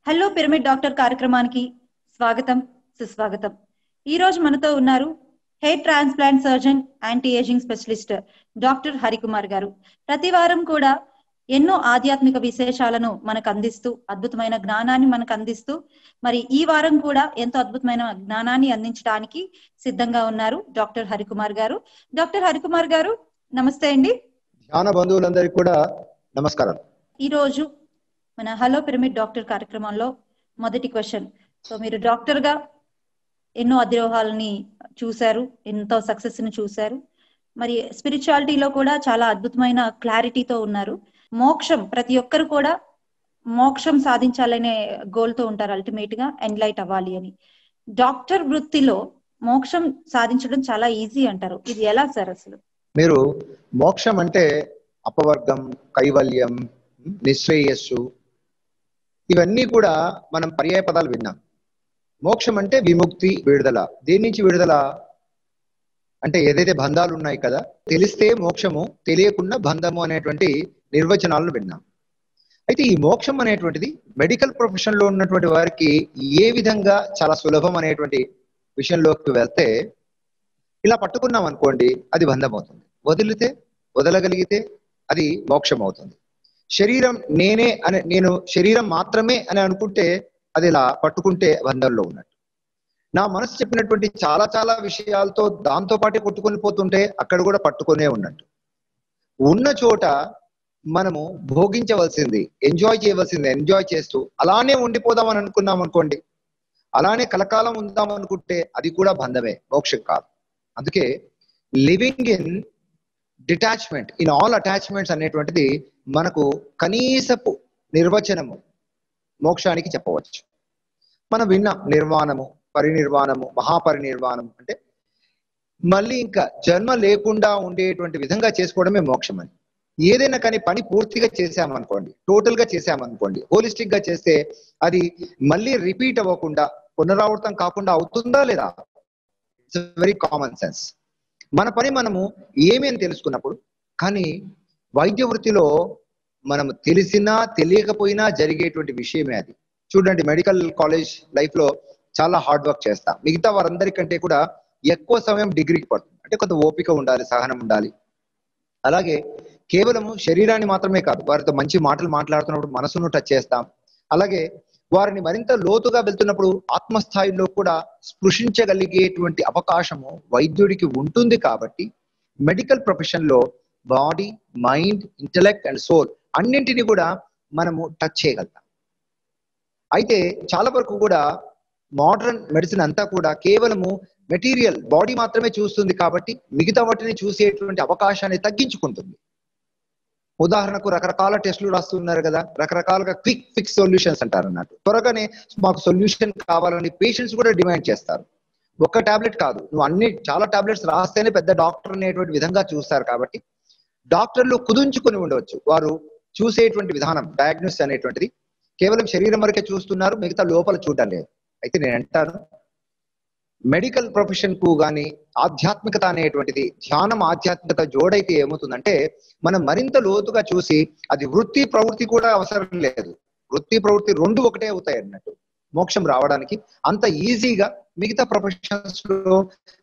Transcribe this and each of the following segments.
Hello pyramid doctor కార్యక్రమానికి స్వాగతం సుస్వాగతం. ఈ రోజు మనతో ఉన్నారు hair transplant surgeon, anti ageing specialist doctor Harikumar గారు. ప్రతి వారం కూడా ఎన్నో ఆధ్యాత్మిక విశేషాలను మనకు అందిస్తూ, అద్భుతమైన జ్ఞానాన్ని మనకు అందిస్తూ, మరి ఈ వారం కూడా ఎంతో అద్భుతమైన జ్ఞానాన్ని అందించడానికి సిద్ధంగా ఉన్నారు డాక్టర్ హరికుమార్ గారు. డాక్టర్ హరికుమార్ గారు, నమస్తే అండి. ధ్యాన బంధువులందరికీ కూడా నమస్కారం. ఈ రోజు మన హలో పిరమిడ్ డాక్టర్ కార్యక్రమంలో మొదటి క్వశ్చన్. సో మీరు డాక్టర్ గా ఎన్నో అధిరోహాలని చూశారు, ఎంతో సక్సెస్ ని చూశారు, మరి స్పిరిచువాలిటీలో కూడా చాలా అద్భుతమైన క్లారిటీతో ఉన్నారు. మోక్షం, ప్రతి ఒక్కరు కూడా మోక్షం సాధించాలనే గోల్ తో ఉంటారు, అల్టిమేట్ గా ఎన్లైట్ అవ్వాలి అని. డాక్టర్ వృత్తిలో మోక్షం సాధించడం చాలా ఈజీ అంటారు, ఇది ఎలా సార్ అసలు? మీరు మోక్షం అంటే అపవర్గం, కైవల్యం, నిశ్రేయస్సు, ఇవన్నీ కూడా మనం పర్యాయ పదాలు విన్నాం. మోక్షం అంటే విముక్తి, విడుదల. దేని నుంచి విడుదల అంటే ఏదైతే బంధాలు ఉన్నాయి కదా, తెలిస్తే మోక్షము, తెలియకుండా బంధము అనేటువంటి నిర్వచనాలను విన్నాం. అయితే ఈ మోక్షం అనేటువంటిది మెడికల్ ప్రొఫెషన్ లో ఉన్నటువంటి వారికి ఏ విధంగా చాలా సులభం అనేటువంటి విషయంలోకి వెళ్తే, ఇలా పట్టుకున్నాం అనుకోండి అది బంధం అవుతుంది, వదలగలిగితే అది మోక్షం అవుతుంది. శరీరం నేనే అని, నేను శరీరం మాత్రమే అని అనుకుంటే అది ఇలా పట్టుకుంటే బంధంలో ఉన్నట్టు. నా మనసు చెప్పినటువంటి చాలా చాలా విషయాలతో దాంతో పాటే కొట్టుకొని పోతుంటే అక్కడ కూడా పట్టుకొనే ఉన్నట్టు. ఉన్న చోట మనము భోగించవలసింది, ఎంజాయ్ చేయవలసింది ఎంజాయ్ చేస్తూ అలానే ఉండిపోదామని అనుకున్నాం అనుకోండి, అలానే కలకాలం ఉందాం అనుకుంటే అది కూడా బంధమే, మోక్షం కాదు. అందుకే living in detachment in all attachments అనేటువంటిది మనకు కనీసపు నిర్వచనము మోక్షానికి చెప్పవచ్చు. మనం విన్నాం నిర్వాణము, పరినిర్వాణము, మహాపరినిర్వాణం అంటే మళ్ళీ ఇంకా జన్మ లేకుండా ఉండేటువంటి విధంగా చేసుకోవడమే మోక్షం అని. ఏదైనా కానీ పని పూర్తిగా చేసామనుకోండి, టోటల్ గా చేసామనుకోండి, హోలిస్టిక్ గా చేస్తే అది మళ్ళీ రిపీట్ అవ్వకుండా, పునరావృతం కాకుండా అవుతుందా లేదా? It's very common sense. మన పని మనము ఏమి అని తెలుసుకున్నప్పుడు. కానీ వైద్య వృత్తిలో మనము తెలిసినా తెలియకపోయినా జరిగేటువంటి విషయమే అది. చూడండి, మెడికల్ కాలేజ్ లైఫ్ లో చాలా హార్డ్ వర్క్ చేస్తాం. మిగతా వారందరికంటే కూడా ఎక్కువ సమయం డిగ్రీకి పడుతుంది. అంటే కొంత ఓపిక ఉండాలి, సహనం ఉండాలి. అలాగే కేవలము శరీరాన్ని మాత్రమే కాదు, వారితో మంచి మాటలు మాట్లాడుతున్నప్పుడు మనసును టచ్ చేస్తాం. అలాగే వారిని మరింత లోతుగా వెళ్తున్నప్పుడు ఆత్మస్థాయిలో కూడా స్పృశించగలిగేటువంటి అవకాశము వైద్యుడికి ఉంటుంది. కాబట్టి మెడికల్ ప్రొఫెషన్ లో body, mind, intellect and soul అన్నింటినీ కూడా మనము టచ్ చేయగలుగుతాం. అయితే చాలా వరకు కూడా మోడర్న్ మెడిసిన్ అంతా కూడా కేవలము మెటీరియల్ బాడీ మాత్రమే చూస్తుంది, కాబట్టి మిగతా వాటిని చూసేటువంటి అవకాశాన్ని తగ్గించుకుంటుంది. ఉదాహరణకు రకరకాల టెస్టులు రాస్తున్నారు కదా, రకరకాలుగా క్విక్ ఫిక్స్ సొల్యూషన్స్ అంటారు అన్నట్టు. త్వరగానే మాకు సొల్యూషన్ కావాలని పేషెంట్స్ కూడా డిమాండ్ చేస్తారు. ఒక్క టాబ్లెట్ కాదు, నువ్వు చాలా టాబ్లెట్స్ రాస్తేనే పెద్ద డాక్టర్ అనేటువంటి విధంగా చూస్తారు. కాబట్టి డాక్టర్లు కుదించుకొని ఉండవచ్చు. వారు చూసేటువంటి విధానం, డయాగ్నోసిస్ అనేటువంటిది కేవలం శరీరం వరకే చూస్తున్నారు, మిగతా లోపల చూడడం లేదు. అయితే నేను అంటాను, మెడికల్ ప్రొఫెషన్ కు కానీ ఆధ్యాత్మికత అనేటువంటిది, ధ్యానం ఆధ్యాత్మికత జోడైతే ఏమవుతుందంటే మనం మరింత లోతుగా చూసి, అది వృత్తి ప్రవృత్తి కూడా అవసరం లేదు, వృత్తి ప్రవృత్తి రెండు ఒకటే అవుతాయి అన్నట్టు. మోక్షం రావడానికి అంత ఈజీగా మిగతా ప్రొఫెషన్స్ లో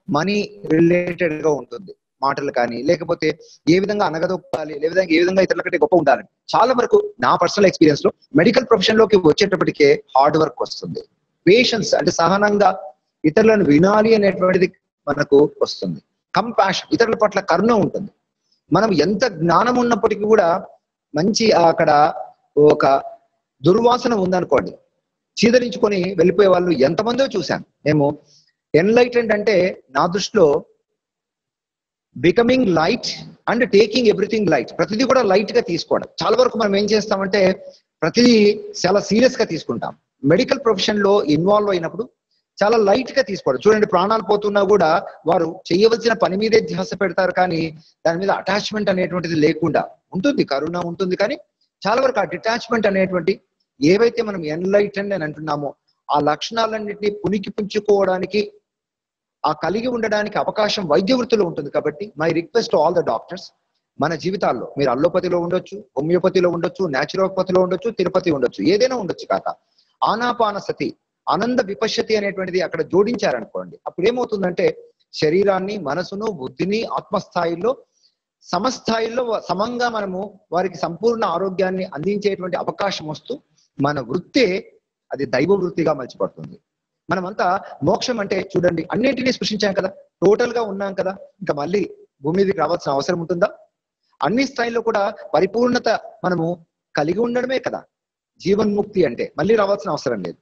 మనీ రిలేటెడ్ గా ఉంటుంది. మాటలు కానీ, లేకపోతే ఏ విధంగా అనగదొక్కాలి, ఏ విధంగా ఇతరుల కంటే గొప్ప ఉండాలని. చాలా వరకు నా పర్సనల్ ఎక్స్పీరియన్స్ లో మెడికల్ ప్రొఫెషన్ లోకి వచ్చేటప్పటికే హార్డ్ వర్క్ వస్తుంది, పేషెన్స్ అంటే సహనంగా ఇతరులను వినాలి అనేటువంటిది మనకు వస్తుంది, కంపాషన్, ఇతరుల పట్ల కరుణ ఉంటుంది. మనం ఎంత జ్ఞానం ఉన్నప్పటికీ కూడా మంచి అక్కడ ఒక దుర్వాసన ఉందనుకోండి, చీదరించుకొని వెళ్ళిపోయే వాళ్ళు ఎంతమందో చూశాను. మేము ఎన్లైటెండ్ అంటే నా దృష్టిలో becoming light and taking everything light, ప్రతిదీ కూడా లైట్ గా తీసుకోవడం. చాలా వరకు మనం ఏం చేస్తామంటే ప్రతిదీ చాలా సీరియస్ గా తీసుకుంటాం. మెడికల్ ప్రొఫెషన్ లో ఇన్వాల్వ్ అయినప్పుడు చాలా లైట్ గా తీసుకోవడం. చూడండి, ప్రాణాలు పోతున్నా కూడా వారు చేయవలసిన పని మీదే ధ్యాస పెడతారు, కానీ దాని మీద అటాచ్మెంట్ అనేటువంటిది లేకుండా ఉంటుంది. కరుణ ఉంటుంది, కానీ చాలా వరకు ఆ డిటాచ్మెంట్ అనేటువంటి ఏవైతే మనం ఎన్లైటెండ్ అని అంటున్నామో ఆ లక్షణాలన్నింటినీ పునికి పుంచుకోవడానికి, ఆ కలిగి ఉండడానికి అవకాశం వైద్య వృత్తిలో ఉంటుంది. కాబట్టి my request to all the doctors, మన జీవితాల్లో మీరు అల్లోపతిలో ఉండొచ్చు, హోమియోపతిలో ఉండొచ్చు, న్యాచురోపతిలో ఉండొచ్చు, తిరుపతి ఉండొచ్చు, ఏదైనా ఉండొచ్చు కాక, ఆనాపానసతి, ఆనంద విపశ్యతి అనేటువంటిది అక్కడ జోడించారనుకోండి, అప్పుడు ఏమవుతుందంటే శరీరాన్ని, మనసును, బుద్ధిని ఆత్మస్థాయిలో సమస్థాయిలో సమంగా మనము వారికి సంపూర్ణ ఆరోగ్యాన్ని అందించేటువంటి అవకాశం వస్తూ మన వృత్తే అది దైవ వృత్తిగా మలిచిపడుతుంది. మనమంతా మోక్షం అంటే చూడండి, అన్నింటినీ స్పృశించాం కదా, టోటల్ గా ఉన్నాం కదా, ఇంకా మళ్ళీ భూమి మీదకి రావాల్సిన అవసరం ఉంటుందా? అన్ని స్థాయిలో కూడా పరిపూర్ణత మనము కలిగి ఉండడమే కదా జీవన్ముక్తి అంటే, మళ్ళీ రావాల్సిన అవసరం లేదు.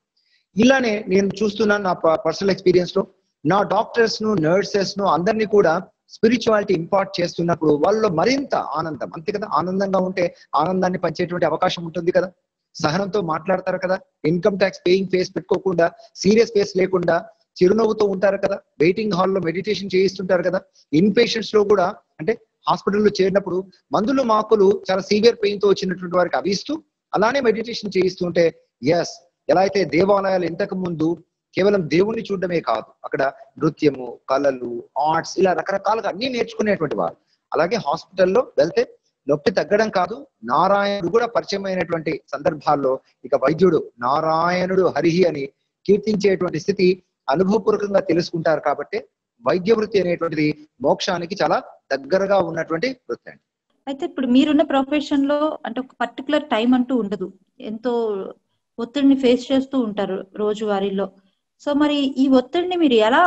ఇలానే నేను చూస్తున్నాను నా పర్సనల్ ఎక్స్పీరియన్స్ లో, నా డాక్టర్స్ ను, నర్సెస్ ను అందరినీ కూడా స్పిరిచువాలిటీ ఇంపార్ట్ చేస్తున్నప్పుడు వాళ్ళలో మరింత ఆనందం, అంతే కదా, ఆనందంగా ఉంటే ఆనందాన్ని పంచేటువంటి అవకాశం ఉంటుంది కదా, సహనంతో మాట్లాడతారు కదా, ఇన్కమ్ ట్యాక్స్ పేయింగ్ ఫేస్ పెట్టుకోకుండా, సీరియస్ ఫేస్ లేకుండా చిరునవ్వుతో ఉంటారు కదా, వెయిటింగ్ హాల్లో మెడిటేషన్ చేయిస్తుంటారు కదా, ఇన్ పేషెంట్స్ లో కూడా అంటే హాస్పిటల్లో చేరినప్పుడు మందులు మాకులు చాలా సీవియర్ పెయిన్ తో వచ్చినటువంటి వారికి అవి ఇస్తూ అలానే మెడిటేషన్ చేయిస్తుంటే, ఎస్, ఎలా అయితే దేవాలయాలు ఇంతకు ముందు కేవలం దేవుణ్ణి చూడడమే కాదు, అక్కడ నృత్యము, కళలు, ఆర్ట్స్ ఇలా రకరకాలుగా అన్ని నేర్చుకునేటువంటి వారు, అలాగే హాస్పిటల్లో వెళ్తే నొప్పి తగ్గడం కాదు, నారాయణుడు కూడా పరిచయం అయినటువంటి సందర్భాల్లో ఇక వైద్యుడు నారాయణుడు హరిహి అని కీర్తించేటువంటి స్థితి అనుభవపూర్వకంగా తెలుసుకుంటారు. కాబట్టి వైద్య వృత్తి అనేటువంటిది మోక్షానికి చాలా దగ్గరగా ఉన్నటువంటి వృత్తి అండి. అయితే ఇప్పుడు మీరున్న ప్రొఫెషన్ లో అంటే ఒక పర్టికులర్ టైం అంటూ ఉండదు, ఎంతో ఒత్తిడిని ఫేస్ చేస్తూ ఉంటారు రోజువారీలో. సో మరి ఈ ఒత్తిడిని మీరు ఎలా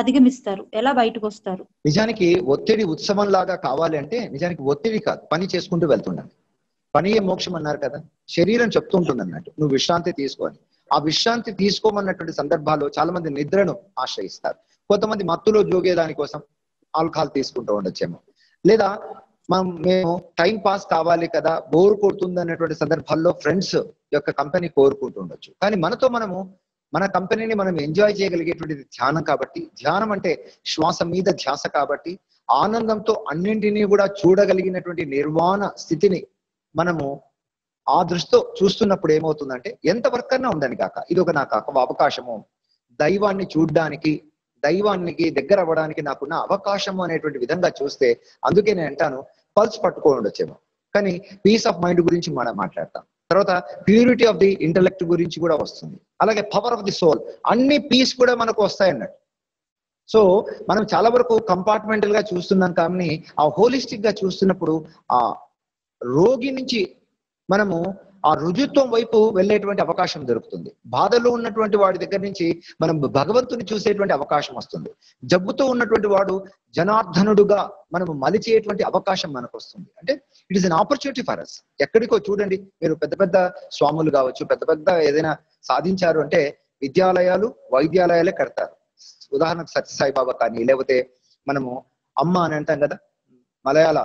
అధిగమిస్తారు, ఎలా బయటకు వస్తారు? నిజానికి ఒత్తిడి ఉత్సవం లాగా కావాలి అంటే నిజానికి ఒత్తిడి కాదు, పని చేసుకుంటూ వెళ్తుండాలి. పనియే మోక్షం అన్నారు కదా, శరీరం చెప్తుంటుంది అన్నట్టు నువ్వు విశ్రాంతి తీసుకోవాలి. ఆ విశ్రాంతి తీసుకోమన్నటువంటి సందర్భాల్లో చాలా మంది నిద్రను ఆశ్రయిస్తారు, కొంతమంది మత్తులో జోగేదాని కోసం ఆల్కహాల్ తీసుకుంటూ ఉండొచ్చేమో, లేదా మేము టైం పాస్ కావాలి కదా, బోర్ కొడుతుంది అన్నటువంటి సందర్భాల్లో ఫ్రెండ్స్ యొక్క కంపెనీ కోరుకుంటూ ఉండొచ్చు. కానీ మనతో మనము మన కంపెనీని మనం ఎంజాయ్ చేయగలిగేటువంటిది ధ్యానం కాబట్టి, ధ్యానం అంటే శ్వాస మీద ధ్యాస కాబట్టి, ఆనందంతో అన్నింటినీ కూడా చూడగలిగినటువంటి నిర్వాణ స్థితిని మనము ఆ దృష్టితో చూస్తున్నప్పుడు ఏమవుతుందంటే ఎంత వర్క్ అన్నా ఉండని కాక ఇది ఒక నాకు అవకాశము, దైవాన్ని చూడ్డానికి, దైవానికి దగ్గర అవ్వడానికి నాకున్న అవకాశము అనేటువంటి విధంగా చూస్తే, అందుకే నేను అంటాను పల్స్ పట్టుకోండి వచ్చేమో, కానీ పీస్ ఆఫ్ మైండ్ గురించి మనం మాట్లాడతాం, తర్వాత ప్యూరిటీ ఆఫ్ ది ఇంటలెక్ట్ గురించి కూడా వస్తుంది, అలాగే పవర్ ఆఫ్ ది సోల్, అన్ని పీస్ కూడా మనకు వస్తాయి అన్నట్టు. సో మనం చాలా వరకు కంపార్ట్మెంటల్ గా చూస్తున్నాం, కానీ ఆ హోలిస్టిక్ గా చూస్తున్నప్పుడు ఆ రోగి నుంచి మనము ఆ రుజుత్వం వైపు వెళ్ళేటువంటి అవకాశం దొరుకుతుంది. బాధలో ఉన్నటువంటి వాడి దగ్గర నుంచి మనం భగవంతుని చూసేటువంటి అవకాశం వస్తుంది. జబ్బుతో ఉన్నటువంటి వాడు జనార్దనుడుగా మనము మలిచేటువంటి అవకాశం మనకు వస్తుంది. అంటే it is an opportunity for us. ఎక్కడికో చూడండి, మీరు పెద్ద పెద్ద స్వాములు కావచ్చు, పెద్ద పెద్ద ఏదైనా సాధించారు అంటే విద్యాలయాలు, వైద్యాలయాలే కడతారు. ఉదాహరణకు సత్యసాయిబాబా కానీ, లేకపోతే మనము అమ్మ అని అంటాం కదా, మలయాళ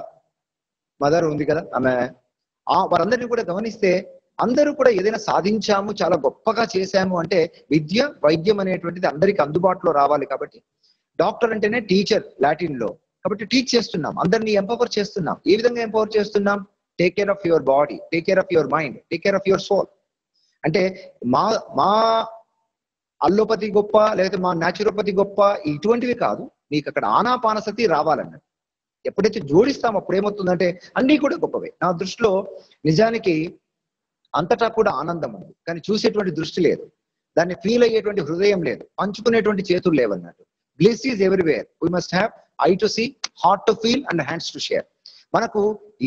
మదర్ ఉంది కదా, ఆమె వారందరినీ కూడా గమనిస్తే అందరూ కూడా ఏదైనా సాధించాము, చాలా గొప్పగా చేశాము అంటే విద్య, వైద్యం అనేటువంటిది అందరికి అందుబాటులో రావాలి. కాబట్టి డాక్టర్ అంటేనే టీచర్ లాటిన్ లో, కాబట్టి టీచ్ చేస్తున్నాం, అందరినీ ఎంపవర్ చేస్తున్నాం. ఏ విధంగా ఎంపవర్ చేస్తున్నాం? Take care of your body, take care of your mind, take care of your soul. అంటే మా మా అల్లోపతి గొప్ప, లేకపోతే మా న్యాచురోపతి గొప్ప, ఇటువంటివి కాదు. మీకు అక్కడ ఆనాపానసతి రావాలన్నట్టు. ఎప్పుడైతే జోడిస్తామో అప్పుడు ఏమవుతుందంటే అన్నీ కూడా గొప్పవే. నా దృష్టిలో నిజానికి అంతటా కూడా ఆనందం ఉంది, కానీ చూసేటువంటి దృష్టి లేదు, దాన్ని ఫీల్ అయ్యేటువంటి హృదయం లేదు, పంచుకునేటువంటి చేతులు లేవన్నట్టు. Bliss is everywhere. We must have eye to see, heart to feel and hands to share. మనకు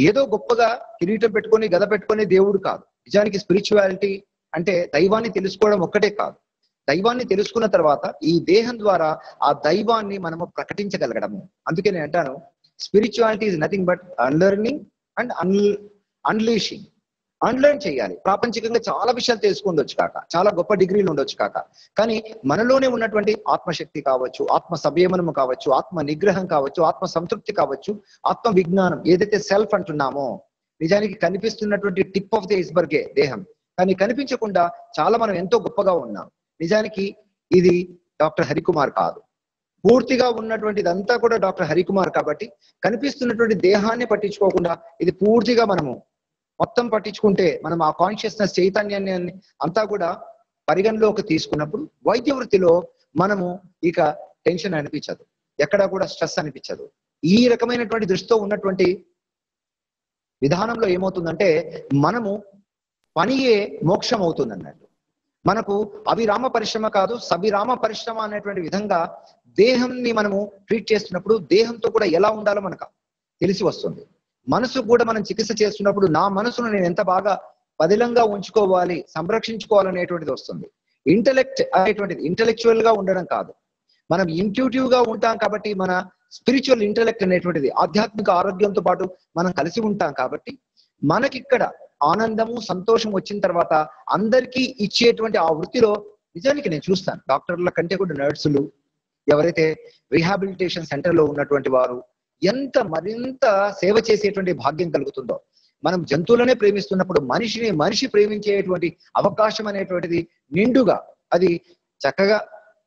ఏదో గొప్పగా కిరీటం పెట్టుకొని గద పెట్టుకొని దేవుడు కాదు. నిజానికి స్పిరిచువాలిటీ అంటే దైవాన్ని తెలుసుకోవడం ఒక్కటే కాదు, దైవాన్ని తెలుసుకున్న తర్వాత ఈ దేహం ద్వారా ఆ దైవాన్ని మనము ప్రకటించగలగడము. అందుకే నేను అంటాను spirituality is nothing but unlearning and unleashing. Unlearn చేయాలి. ప్రాపంచికంగా చాలా విషయాలు తెలుసుకుండొచ్చు కాక, చాలా గొప్ప డిగ్రీలు ఉండొచ్చు కాక, కానీ మనలోనే ఉన్నటువంటి ఆత్మశక్తి కావచ్చు, ఆత్మ సంయమనము కావచ్చు, ఆత్మ నిగ్రహం కావచ్చు, ఆత్మ సంతృప్తి కావచ్చు, ఆత్మ విజ్ఞానం ఏదైతే సెల్ఫ్ అంటున్నామో, నిజానికి కనిపిస్తున్నటువంటి టిప్ ఆఫ్ ది ఐస్బర్గే దేహం, కానీ కనిపించకుండా చాలా మనం ఎంతో గొప్పగా ఉన్నాం. నిజానికి ఇది డాక్టర్ హరికుమార్ కాదు, పూర్తిగా ఉన్నటువంటిది అంతా కూడా డాక్టర్ హరికుమార్. కాబట్టి కనిపిస్తున్నటువంటి దేహాన్ని పట్టించుకోకుండా ఇది పూర్తిగా మనము మొత్తం పట్టించుకుంటే, మనం ఆ కాన్షియస్నెస్ చైతన్యాన్ని అంతా కూడా పరిగణలోకి తీసుకున్నప్పుడు వైద్య వృత్తిలో మనము ఇక టెన్షన్ అనిపించదు, ఎక్కడా కూడా స్ట్రెస్ అనిపించదు. ఈ రకమైనటువంటి దృష్టితో ఉన్నటువంటి విధానంలో ఏమవుతుందంటే మనము పనియే మోక్షం అవుతుంది అన్నట్టు. మనకు అవిరామ పరిశ్రమ కాదు, సవిరామ పరిశ్రమ అనేటువంటి విధంగా దేహంని మనము ట్రీట్ చేస్తున్నప్పుడు దేహంతో కూడా ఎలా ఉండాలో మనకు తెలిసి వస్తుంది. మనసు కూడా మనం చికిత్స చేస్తున్నప్పుడు నా మనసును నేను ఎంత బాగా పదిలంగా ఉంచుకోవాలి, సంరక్షించుకోవాలనేటువంటిది వస్తుంది. ఇంటెలెక్ట్ అనేటువంటిది ఇంటెలెక్చువల్ గా ఉండడం కాదు, మనం ఇంట్యూటివ్ గా ఉంటాం కాబట్టి మన స్పిరిచువల్ ఇంటెలెక్ట్ అనేటువంటిది ఆధ్యాత్మిక ఆరోగ్యంతో పాటు మనం కలిసి ఉంటాం కాబట్టి మనకిక్కడ ఆనందము సంతోషం వచ్చిన తర్వాత అందరికీ ఇచ్చేటువంటి ఆ వృత్తిలో నిజానికి నేను చూస్తాను డాక్టర్ల కంటే కూడా నర్సులు, ఎవరైతే రీహాబిలిటేషన్ సెంటర్ లో ఉన్నటువంటి వారు ఎంత మరింత సేవ చేసేటువంటి భాగ్యం కలుగుతుందో. మనం జంతువులనే ప్రేమిస్తున్నప్పుడు మనిషి ప్రేమించేటువంటి అవకాశం అనేటువంటిది నిండుగా, అది చక్కగా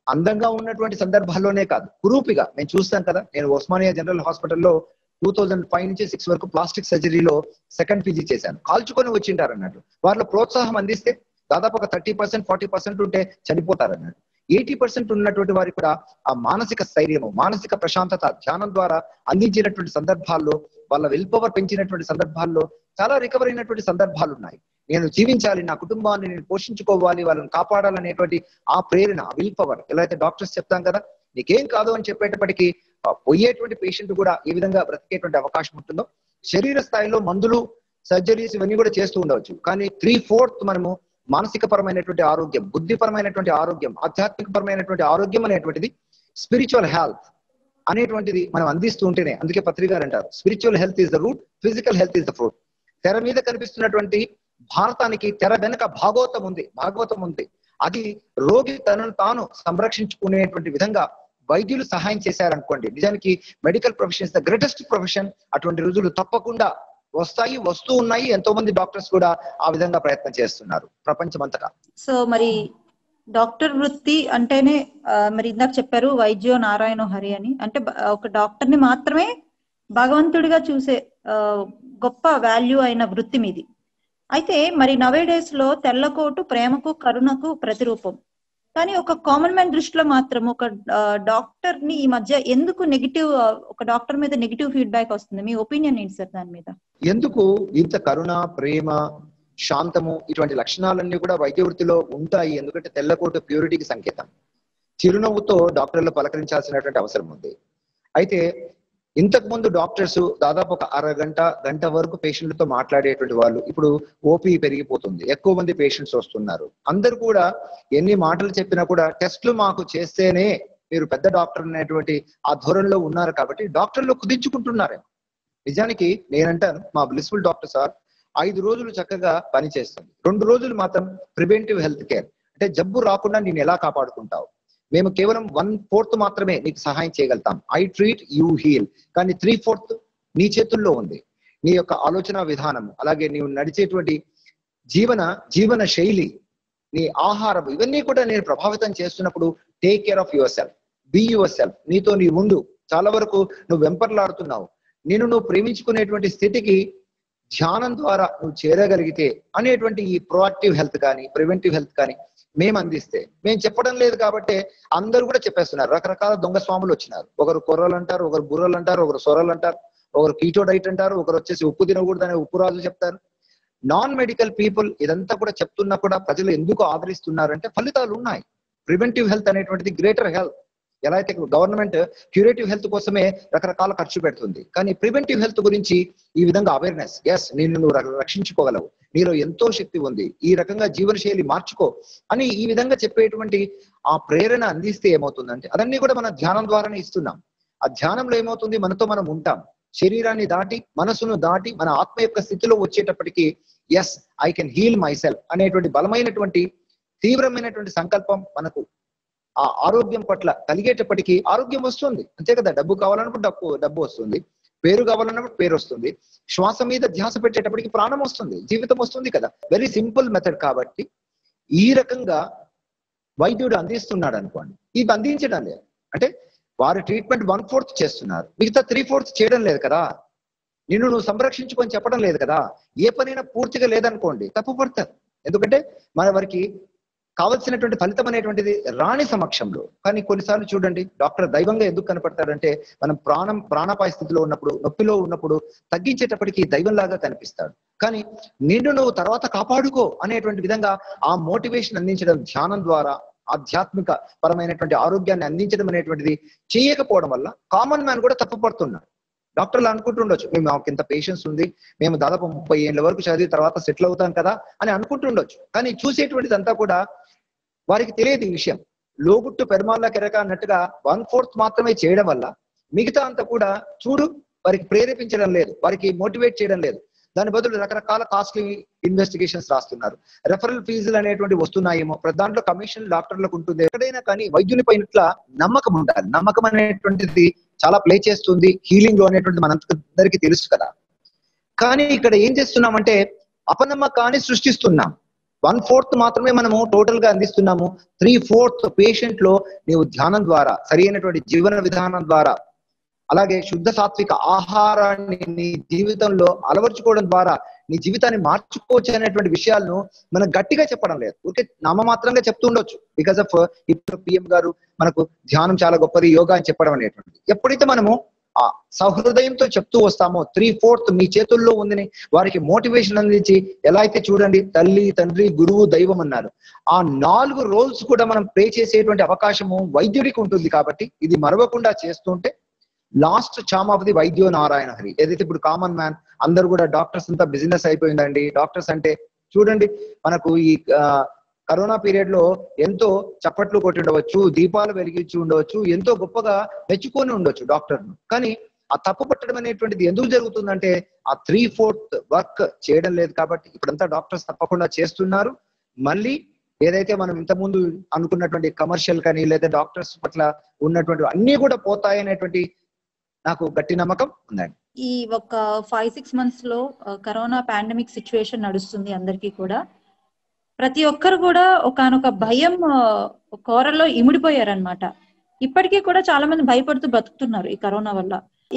అందంగా ఉన్నటువంటి సందర్భాల్లోనే కాదు, కురూపిగా నేను చూస్తాను కదా. నేను ఉస్మానియా జనరల్ హాస్పిటల్లో 2005 నుంచి 6 వరకు ప్లాస్టిక్ సర్జరీలో సెకండ్ పీజీ చేశాను. కాల్చుకొని వచ్చింటారు అన్నట్టు. వాళ్ళ ప్రోత్సాహం అందిస్తే దాదాపు ఒక 30%, 40% ఉంటే చనిపోతారు అన్నట్టు. 80% ఉన్నటువంటి వారికి కూడా ఆ మానసిక స్థైర్యము, మానసిక ప్రశాంతత ధ్యానం ద్వారా అందించినటువంటి సందర్భాల్లో, వాళ్ళ విల్ పవర్ పెంచినటువంటి సందర్భాల్లో చాలా రికవర్ అయినటువంటి సందర్భాలు ఉన్నాయి. నేను జీవించాలి, నా కుటుంబాన్ని నేను పోషించుకోవాలి, వాళ్ళని కాపాడాలనేటువంటి ఆ ప్రేరణ, విల్ పవర్, ఎలా అయితే డాక్టర్స్ చెప్తాం కదా నీకేం కాదు అని చెప్పేటప్పటికీ పోయేటువంటి పేషెంట్ కూడా ఏ విధంగా బ్రతికేటువంటి అవకాశం ఉంటుందో, శరీర స్థాయిలో మందులు, సర్జరీస్ ఇవన్నీ కూడా చేస్తూ ఉండవచ్చు. కానీ 3/4 మనము మానసిక పరమైనటువంటి ఆరోగ్యం, బుద్ధిపరమైనటువంటి ఆరోగ్యం, ఆధ్యాత్మిక పరమైనటువంటి ఆరోగ్యం అనేటువంటిది, స్పిరిచువల్ హెల్త్ అనేటువంటిది మనం అందిస్తూ ఉంటేనే, అందుకే పత్రిక గారు అంటారు spiritual health is the route, physical health is the fruit. తెర మీద కనిపిస్తున్నటువంటి భారతానికి తెర వెనుక భాగవతం ఉంది. అది రోగి తనను తాను సంరక్షించుకునేటువంటి విధంగా వైద్యులు సహాయం చేశారనుకోండి, నిజానికి medical profession is the greatest profession. అటువంటి రోజులు తప్పకుండా వస్తూ ఉన్నాయి. ఎంతో మంది డాక్టర్స్ కూడా ఆ విధంగా ప్రయత్నం చేస్తున్నారు ప్రపంచమంతటా. సో మరి డాక్టర్ వృత్తి అంటేనే మరి ఇందాక చెప్పారు వైద్యో నారాయణో హరి అని, అంటే ఒక డాక్టర్ ని మాత్రమే భగవంతుడిగా చూసే గొప్ప వాల్యూ అయిన వృత్తి మీది. అయితే మరి నవే డేస్ లో తెల్లకోటు ప్రేమకు కరుణకు ప్రతిరూపం. కానీ ఒక కామన్ మ్యాన్ దృష్టిలో మాత్రం ఒక డాక్టర్ ని ఈ మధ్య ఎందుకు నెగిటివ్, ఒక డాక్టర్ మీద నెగిటివ్ ఫీడ్బ్యాక్ వస్తుంది? మీ ఒపీనియన్ ఏంటి సార్ దాని మీద? ఎందుకు ఇంత కరుణ, ప్రేమ, శాంతము ఇటువంటి లక్షణాలన్నీ కూడా వైద్య వృత్తిలో ఉంటాయి? ఎందుకంటే తెల్లకోటు ప్యూరిటీకి సంకేతం. చిరునవ్వుతో డాక్టర్లు పలకరించాల్సినటువంటి అవసరం ఉంది. అయితే ఇంతకు ముందు డాక్టర్స్ దాదాపు ఒక గంట వరకు పేషెంట్లతో మాట్లాడేటువంటి వాళ్ళు, ఇప్పుడు ఓపీ పెరిగిపోతుంది, ఎక్కువ మంది పేషెంట్స్ వస్తున్నారు. అందరు కూడా ఎన్ని మాటలు చెప్పినా కూడా టెస్ట్లు మాకు చేస్తేనే మీరు పెద్ద డాక్టర్ అనేటువంటి ఆ ధోరణిలో ఉన్నారు కాబట్టి డాక్టర్లు కుదించుకుంటున్నారు. నిజానికి నేనంటాను మా బ్లిస్ఫుల్ డాక్టర్ సార్ 5 రోజులు చక్కగా పని చేస్తుంది, 2 రోజులు మాత్రం ప్రివెంటివ్ హెల్త్ కేర్, అంటే జబ్బు రాకుండా నేను ఎలా కాపాడుకుంటావు, మేము కేవలం 1/4 మాత్రమే నీకు సహాయం చేయగలుగుతాం. I treat, you heal. కానీ 3/4 నీ చేతుల్లో ఉంది. నీ యొక్క ఆలోచన విధానం, అలాగే నీవు నడిచేటువంటి జీవన శైలి, నీ ఆహారం, ఇవన్నీ కూడా నేను ప్రభావితం చేస్తున్నప్పుడు take care of yourself, be yourself. నీతో నీ ఉండు. చాలా వరకు నువ్వు వెంపర్లాడుతున్నావు, నువ్వు ప్రేమించుకునేటువంటి స్థితికి ధ్యానం ద్వారా నువ్వు చేరగలిగితే అనేటువంటి ఈ ప్రోయాక్టివ్ హెల్త్ కానీ ప్రివెంటివ్ హెల్త్ కానీ మేము అందిస్తే, మేము చెప్పడం లేదు కాబట్టి అందరూ కూడా చెప్పేస్తున్నారు. రకరకాల దొంగ స్వాములు వచ్చినారు. ఒకరు కొర్రలు అంటారు, ఒకరు బుర్రలు అంటారు, ఒకరు సొరలు అంటారు, ఒకరు కీటో డైట్ అంటారు, ఒకరు వచ్చేసి ఉప్పు తినకూడదని ఉప్పు రాజు చెప్తారు. నాన్ మెడికల్ పీపుల్ ఇదంతా కూడా చెప్తున్నా కూడా ప్రజలు ఎందుకు ఆదరిస్తున్నారంటే ఫలితాలు ఉన్నాయి. ప్రివెంటివ్ హెల్త్ అనేటువంటిది గ్రేటర్ హెల్త్. ఎలా అయితే గవర్నమెంట్ క్యూరేటివ్ హెల్త్ కోసమే రకరకాల ఖర్చు పెడుతుంది, కానీ ప్రివెంటివ్ హెల్త్ గురించి ఈ విధంగా అవేర్నెస్, ఎస్ నువ్వు రక్షించుకోగలవు, నీలో ఎంతో శక్తి ఉంది, ఈ రకంగా జీవనశైలి మార్చుకో అని ఈ విధంగా చెప్పేటువంటి ఆ ప్రేరణ అందిస్తే ఏమవుతుందంటే, అదన్నీ కూడా మన ధ్యానం ద్వారానే ఇస్తున్నాం. ఆ ధ్యానంలో ఏమవుతుంది, మనతో మనం ఉంటాం. శరీరాన్ని దాటి మనసును దాటి మన ఆత్మ యొక్క స్థితిలో వచ్చేటప్పటికి yes I can heal myself అనేటువంటి బలమైనటువంటి తీవ్రమైనటువంటి సంకల్పం మనకు ఆ ఆరోగ్యం పట్ల కలిగేటప్పటికీ ఆరోగ్యం వస్తుంది. అంతే కదా, డబ్బు కావాలన్నప్పుడు డబ్బు వస్తుంది, పేరు కావాలన్నప్పుడు పేరు వస్తుంది, శ్వాస మీద ధ్యాస పెట్టేటప్పటికి ప్రాణం వస్తుంది, జీవితం వస్తుంది కదా. Very simple method. కాబట్టి ఈ రకంగా వైద్యుడు అందిస్తున్నాడు అనుకోండి, ఇది అందించడం లేదు అంటే వారి ట్రీట్మెంట్ 1/4 చేస్తున్నారు, మిగతా 3/4 చేయడం లేదు కదా. నువ్వు సంరక్షించుకొని చెప్పడం లేదు కదా. ఏ పనైనా పూర్తిగా లేదనుకోండి తప్పు పడతారు. ఎందుకంటే మన వారికి కావలసినటువంటి ఫలితం అనేటువంటిది రాణి సమక్షంలో. కానీ కొన్నిసార్లు చూడండి, డాక్టర్ దైవంగా ఎందుకు కనపడతాడంటే మనం ప్రాణాపాయ స్థితిలో ఉన్నప్పుడు, నొప్పిలో ఉన్నప్పుడు తగ్గించేటప్పటికి దైవంలాగా కనిపిస్తాడు. కానీ నిన్ను నువ్వు తర్వాత కాపాడుకో అనేటువంటి విధంగా ఆ మోటివేషన్ అందించడం ధ్యానం ద్వారా ఆధ్యాత్మిక పరమైనటువంటి ఆరోగ్యాన్ని అందించడం అనేటువంటిది చేయకపోవడం వల్ల కామన్ మ్యాన్ కూడా తప్పుపడుతున్నాడు. డాక్టర్లు అనుకుంటుండొచ్చు, మాకు ఇంత పేషెన్స్ ఉంది, మేము దాదాపు 30 ఏళ్ళ వరకు చదివి తర్వాత సెటిల్ అవుతాం కదా అని అనుకుంటుండొచ్చు. కానీ చూసేటువంటిది అంతా కూడా వారికి తెలియదు ఈ విషయం. లోగుట్టు పెరుమాళ్ళ కెరక అన్నట్టుగా 1/4 మాత్రమే చేయడం వల్ల మిగతా అంతా కూడా చూడు వారికి ప్రేరేపించడం లేదు, వారికి మోటివేట్ చేయడం లేదు. దాని బదులు రకరకాల కాస్ట్లీ ఇన్వెస్టిగేషన్స్ రాస్తున్నారు. రెఫరల్ ఫీజులు అనేటువంటి వస్తున్నాయేమో, దాంట్లో కమిషన్ డాక్టర్లకు ఉంటుంది. ఎక్కడైనా కానీ వైద్యుని పైన నమ్మకం ఉండాలి. నమ్మకం అనేటువంటిది చాలా ప్లే చేస్తుంది హీలింగ్ లో అనేటువంటి మనందరికీ తెలుసు కదా. కానీ ఇక్కడ ఏం చేస్తున్నామంటే అపనమ్మకాన్ని సృష్టిస్తున్నాం. 1/4 మాత్రమే మనము టోటల్ గా అందిస్తున్నాము. 3/4 పేషెంట్ లో నీవు ధ్యానం ద్వారా, సరైనటువంటి జీవన విధానం ద్వారా, అలాగే శుద్ధ సాత్విక ఆహారాన్ని నీ జీవితంలో అలవర్చుకోవడం ద్వారా నీ జీవితాన్ని మార్చుకోవచ్చు అనేటువంటి విషయాలను మనం గట్టిగా చెప్పడం లేదు, ఊరికే నామమాత్రంగా చెప్తూ ఉండొచ్చు. బికాస్ ఆఫ్ ఇప్పుడు పిఎం గారు మనకు ధ్యానం చాలా గొప్పది, యోగా అని చెప్పడం అనేటువంటిది. ఎప్పుడైతే మనము ఆ సహృదయంతో చెప్తూ వస్తామో 3/4 మీ చేతుల్లో ఉందని వారికి మోటివేషన్ అందించి, ఎలా అయితే చూడండి తల్లి, తండ్రి, గురువు, దైవం అన్నారు, ఆ 4 రోల్స్ కూడా మనం ప్లే చేసేటువంటి అవకాశము వైద్యుడికి ఉంటుంది. కాబట్టి ఇది మరవకుండా చేస్తుంటే లాస్ట్ చామ్ ఆఫ్ ది వైద్యో నారాయణ హరి. ఏదైతే ఇప్పుడు కామన్ మ్యాన్ అందరూ కూడా డాక్టర్స్ అంతా బిజినెస్ అయిపోయిందండి. డాక్టర్స్ అంటే చూడండి, మనకు ఈ కరోనా పీరియడ్ లో ఎంతో చప్పట్లు కొట్టి ఉండవచ్చు, దీపాలు వెలిగించి ఉండవచ్చు, ఎంతో గొప్పగా మెచ్చుకొని ఉండొచ్చు డాక్టర్ను. కానీ ఆ తప్పు పట్టడం అనేటువంటిది ఎందుకు జరుగుతుందంటే ఆ 3/4 వర్క్ చేయడం లేదు. కాబట్టి ఇప్పుడంతా డాక్టర్స్ తప్పకుండా చేస్తున్నారు. మళ్ళీ ఏదైతే మనం ఇంతకుముందు అనుకున్నటువంటి కమర్షియల్ కానీ లేదా డాక్టర్స్ పట్ల ఉన్నటువంటి అన్ని కూడా పోతాయనేటువంటి నాకు గట్టి నమ్మకం ఉందండి. ఈ ఒక 5-6 months లో కరోనా పాండమిక్ సిచ్యువేషన్ నడుస్తుంది అందరికీ కూడా. ప్రతి ఒక్కరు కూడా ఒకానొక భయం కోరల్లో ఇమిడిపోయారనమాట. ఇప్పటికీ కూడా చాలా మంది భయపడుతూ బతుకుతున్నారు ఈ కరోనా వల్ల.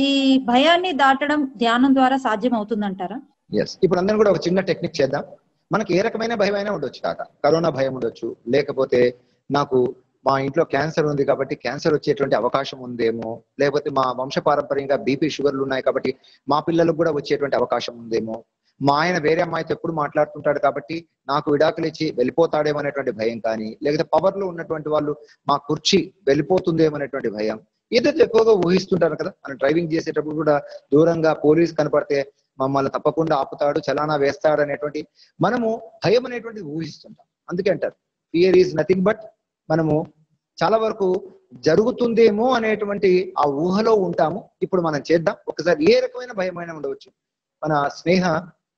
ఈ భయాన్ని దాటడం ధ్యానం ద్వారా సాధ్యం అవుతుందంటారా? ఎస్, ఇప్పుడు అందరం కూడా ఒక చిన్న టెక్నిక్ చేద్దాం. మనకి ఏ రకమైన భయం అయినా ఉండొచ్చు కాక, కరోనా భయం ఉండొచ్చు, లేకపోతే నాకు మా ఇంట్లో క్యాన్సర్ ఉంది కాబట్టి క్యాన్సర్ వచ్చేటువంటి అవకాశం ఉందేమో, లేకపోతే మా వంశపారంపర్యంగా బీపీ షుగర్లు ఉన్నాయి కాబట్టి మా పిల్లలకు కూడా వచ్చేటువంటి అవకాశం ఉందేమో, మా ఆయన వేరే అమ్మాయితో ఎప్పుడు మాట్లాడుతుంటాడు కాబట్టి నాకు విడాకులు ఇచ్చి వెళ్ళిపోతాడేమో అనేటువంటి భయం కానీ, లేకపోతే పవర్ లో ఉన్నటువంటి వాళ్ళు మా కుర్చీ వెళ్ళిపోతుందేమో అనేటువంటి భయం, ఏదైతే ఎక్కువగా ఊహిస్తుంటారు కదా. మనం డ్రైవింగ్ చేసేటప్పుడు కూడా దూరంగా పోలీస్ కనపడితే మమ్మల్ని తప్పకుండా ఆపుతాడు, చలానా వేస్తాడు అనేటువంటి మనము భయం అనేటువంటిది ఊహిస్తుంటాం. అందుకే అంటారు ఫియర్ ఈజ్ నథింగ్ బట్, మనము చాలా వరకు జరుగుతుందేమో అనేటువంటి ఆ ఊహలో ఉంటాము. ఇప్పుడు మనం చేద్దాం ఒకసారి. ఏ రకమైన భయమైనా ఉండవచ్చు. మన స్నేహ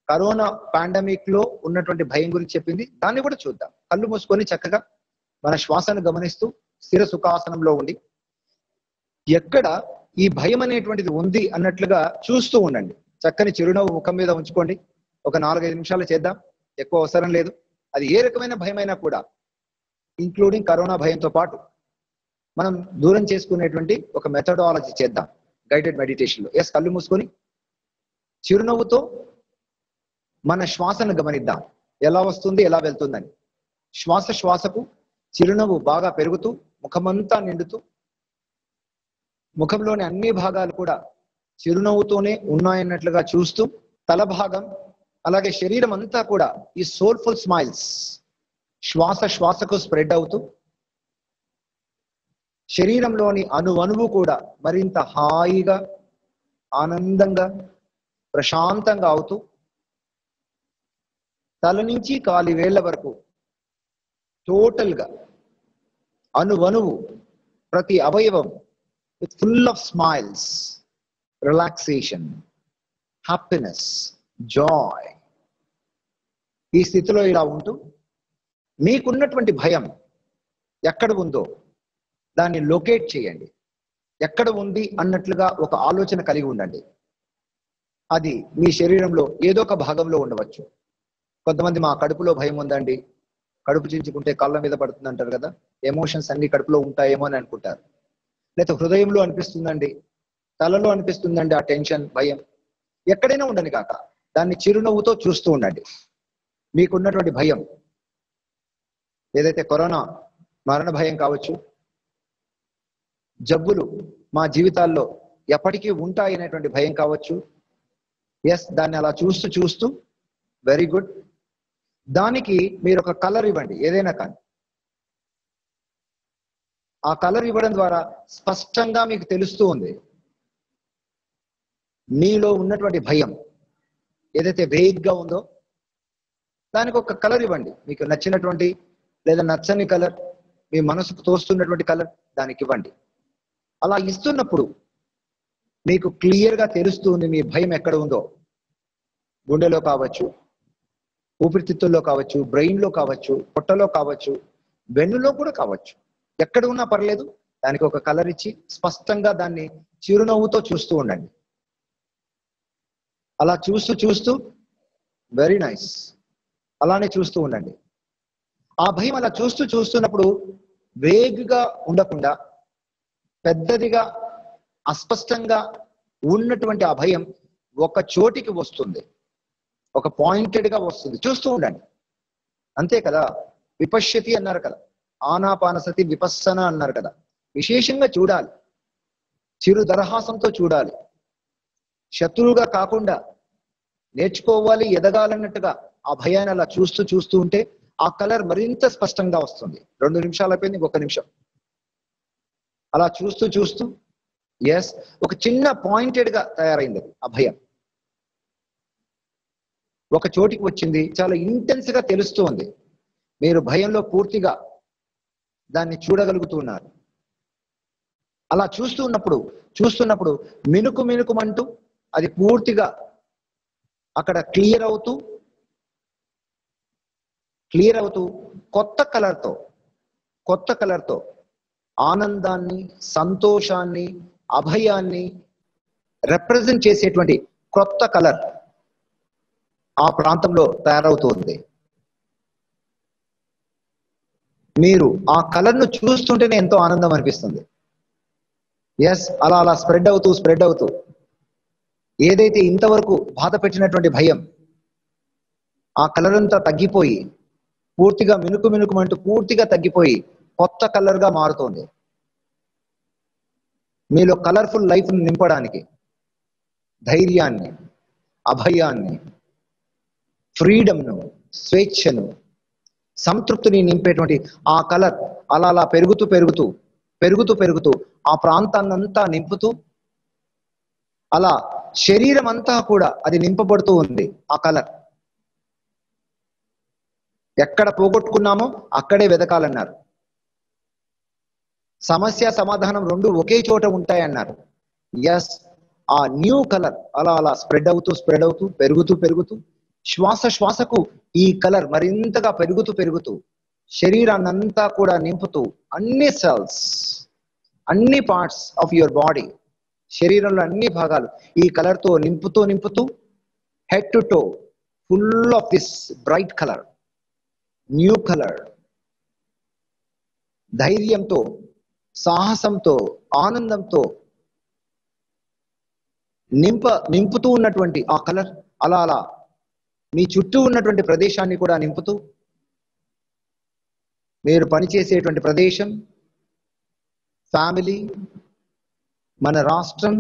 కరోనా పాండమిక్ లో ఉన్నటువంటి భయం గురించి చెప్పింది, దాన్ని కూడా చూద్దాం. కళ్ళు మూసుకొని చక్కగా మన శ్వాసను గమనిస్తూ స్థిర సుఖాసనంలో ఉండి ఎక్కడ ఈ భయం అనేటువంటిది ఉంది అన్నట్లుగా చూస్తూ ఉండండి. చక్కని చిరునవ్వు ముఖం మీద ఉంచుకోండి. ఒక 4-5 నిమిషాలు చేద్దాం, ఎక్కువ అవసరం లేదు. అది ఏ రకమైన భయమైనా కూడా, ఇంక్లూడింగ్ కరోనా భయంతో పాటు మనం దూరం చేసుకునేటువంటి ఒక మెథడాలజీ చేద్దాం గైడెడ్ మెడిటేషన్ లో. ఎస్, కళ్ళు మూసుకొని చిరునవ్వుతో మన శ్వాసను గమనిద్దాం, ఎలా వస్తుంది ఎలా వెళ్తుందని. శ్వాసకు చిరునవ్వు బాగా పెరుగుతూ ముఖమంతా నిండుతూ ముఖంలోని అన్ని భాగాలు కూడా చిరునవ్వుతోనే ఉన్నాయన్నట్లుగా చూస్తూ, తల భాగం అలాగే శరీరం అంతా కూడా ఈ సోల్ఫుల్ స్మైల్స్ శ్వాసకు స్ప్రెడ్ అవుతూ శరీరంలోని అణువణువు కూడా మరింత హాయిగా, ఆనందంగా, ప్రశాంతంగా అవుతూ తల నుంచి కాలి వేళ్ల వరకు టోటల్ గా అణువణువు ప్రతి అవయవం with full of smiles, relaxation, happiness, joy. ఈ స్థితిలో ఇలా ఉంటూ మీకున్నటువంటి భయం ఎక్కడ ఉందో దాన్ని లొకేట్ చేయండి. ఎక్కడ ఉంది అన్నట్లుగా ఒక ఆలోచన కలిగి ఉండండి. అది మీ శరీరంలో ఏదో ఒక భాగంలో ఉండవచ్చు. కొంతమంది మా కడుపులో భయం ఉందండి, కడుపు చించుకుంటే కళ్ళ మీద పడుతుంది అంటారు కదా, ఎమోషన్స్ అన్ని కడుపులో ఉంటాయేమో అని అనుకుంటారు. లేకపోతే హృదయంలో అనిపిస్తుందండి, తలలో అనిపిస్తుందండి ఆ టెన్షన్, భయం. ఎక్కడైనా ఉండని కాక దాన్ని చిరునవ్వుతో చూస్తూ ఉండండి. మీకున్నటువంటి భయం ఏదైతే కరోనా మరణ భయం కావచ్చు, జబ్బులు మా జీవితాల్లో ఎప్పటికీ ఉంటాయి అనేటువంటి భయం కావచ్చు. ఎస్, దాన్ని అలా చూస్తూ వెరీ గుడ్. దానికి మీరు ఒక కలర్ ఇవ్వండి, ఏదైనా కానీ. ఆ కలర్ ఇవ్వడం ద్వారా స్పష్టంగా మీకు తెలుస్తూ ఉంది మీలో ఉన్నటువంటి భయం ఏదైతే వేగ్గా ఉందో దానికి ఒక కలర్ ఇవ్వండి. మీకు నచ్చినటువంటి లేదా నచ్చని కలర్, మీ మనసుకు తోస్తున్నటువంటి కలర్ దానికి ఇవ్వండి. అలా ఇస్తున్నప్పుడు మీకు క్లియర్గా తెలుస్తుంది మీ భయం ఎక్కడ ఉందో. గుండెలో కావచ్చు, ఊపిరితిత్తుల్లో కావచ్చు, బ్రెయిన్లో కావచ్చు, పొట్టలో కావచ్చు, వెన్నులో కూడా కావచ్చు, ఎక్కడ ఉన్నా పర్లేదు. దానికి ఒక కలర్ ఇచ్చి స్పష్టంగా దాన్ని చిరునవ్వుతో చూస్తూ ఉండండి. అలా చూస్తూ చూస్తూ వెరీ నైస్, అలానే చూస్తూ ఉండండి. ఆ భయం అలా చూస్తున్నప్పుడు వేగ్గా ఉండకుండా పెద్దదిగా అస్పష్టంగా ఉన్నటువంటి ఆ భయం ఒక చోటికి వస్తుంది, ఒక పాయింటెడ్గా వస్తుంది. చూస్తూ ఉండండి, అంతే కదా. విపశ్యతి అన్నారు కదా, ఆనాపానసతి విపස්සన అన్నారు కదా. విశేషంగా చూడాలి, చిరు దరహాసంతో చూడాలి, శత్రువుగా కాకుండా నేర్చుకోవాలి, ఎదగాలన్నట్టుగా ఆ భయాన్ని అలా చూస్తూ ఉంటే ఆ కలర్ మరింత స్పష్టంగా వస్తుంది. 2 నిమిషాలు అయిపోయింది, 1 నిమిషం. అలా చూస్తూ ఎస్, ఒక చిన్న పాయింటెడ్గా తయారైంది ఆ భయం. ఒక చోటికి వచ్చింది, చాలా ఇంటెన్స్ గా తెలుస్తూ ఉంది. మీరు భయంలో పూర్తిగా దాన్ని చూడగలుగుతున్నారు. అలా చూస్తున్నప్పుడు మినుకుమంటూ అది పూర్తిగా అక్కడ క్లియర్ అవుతూ కొత్త కలర్తో ఆనందాన్ని, సంతోషాన్ని, అభయాన్ని రిప్రజెంట్ చేసేటువంటి కొత్త కలర్ ఆ ప్రాంతంలో తయారవుతుంది. మీరు ఆ కలర్ను చూస్తుంటేనే ఎంతో ఆనందం అనిపిస్తుంది. ఎస్, అలా స్ప్రెడ్ అవుతూ ఏదైతే ఇంతవరకు బాధ పెట్టినటువంటి భయం ఆ కలర్ అంతా తగ్గిపోయి పూర్తిగా మినుకుమంటూ పూర్తిగా తగ్గిపోయి కొత్త కలర్గా మారుతోంది. మీలో కలర్ఫుల్ లైఫ్ను నింపడానికి ధైర్యాన్ని, అభయాన్ని, ఫ్రీడమ్ను, స్వేచ్ఛను, సంతృప్తిని నింపేటువంటి ఆ కలర్ అలా పెరుగుతూ ఆ ప్రాంతాన్నంతా నింపుతూ అలా శరీరం అంతా కూడా అది నింపబడుతూ ఉంది. ఆ కలర్ ఎక్కడ పోగొట్టుకున్నామో అక్కడే వెదకాలన్నారు. సమస్య సమాధానం 2 ఒకే చోట ఉంటాయన్నారు. ఎస్, ఆ న్యూ కలర్ అలా స్ప్రెడ్ అవుతూ పెరుగుతూ శ్వాసకు ఈ కలర్ మరింతగా పెరుగుతూ శరీరాన్నంతా కూడా నింపుతూ అన్ని సెల్స్, అన్ని పార్ట్స్ ఆఫ్ యువర్ బాడీ, శరీరంలో అన్ని భాగాలు ఈ కలర్తో నింపుతూ head to toe full of this bright colour, new colour. ధైర్యంతో, సాహసంతో, ఆనందంతో నింపుతూ ఉన్నటువంటి ఆ కలర్ అలా మీ చుట్టూ ఉన్నటువంటి ప్రదేశాన్ని కూడా నింపుతూ మీరు పనిచేసేటువంటి ప్రదేశం, ఫ్యామిలీ, మన రాష్ట్రం,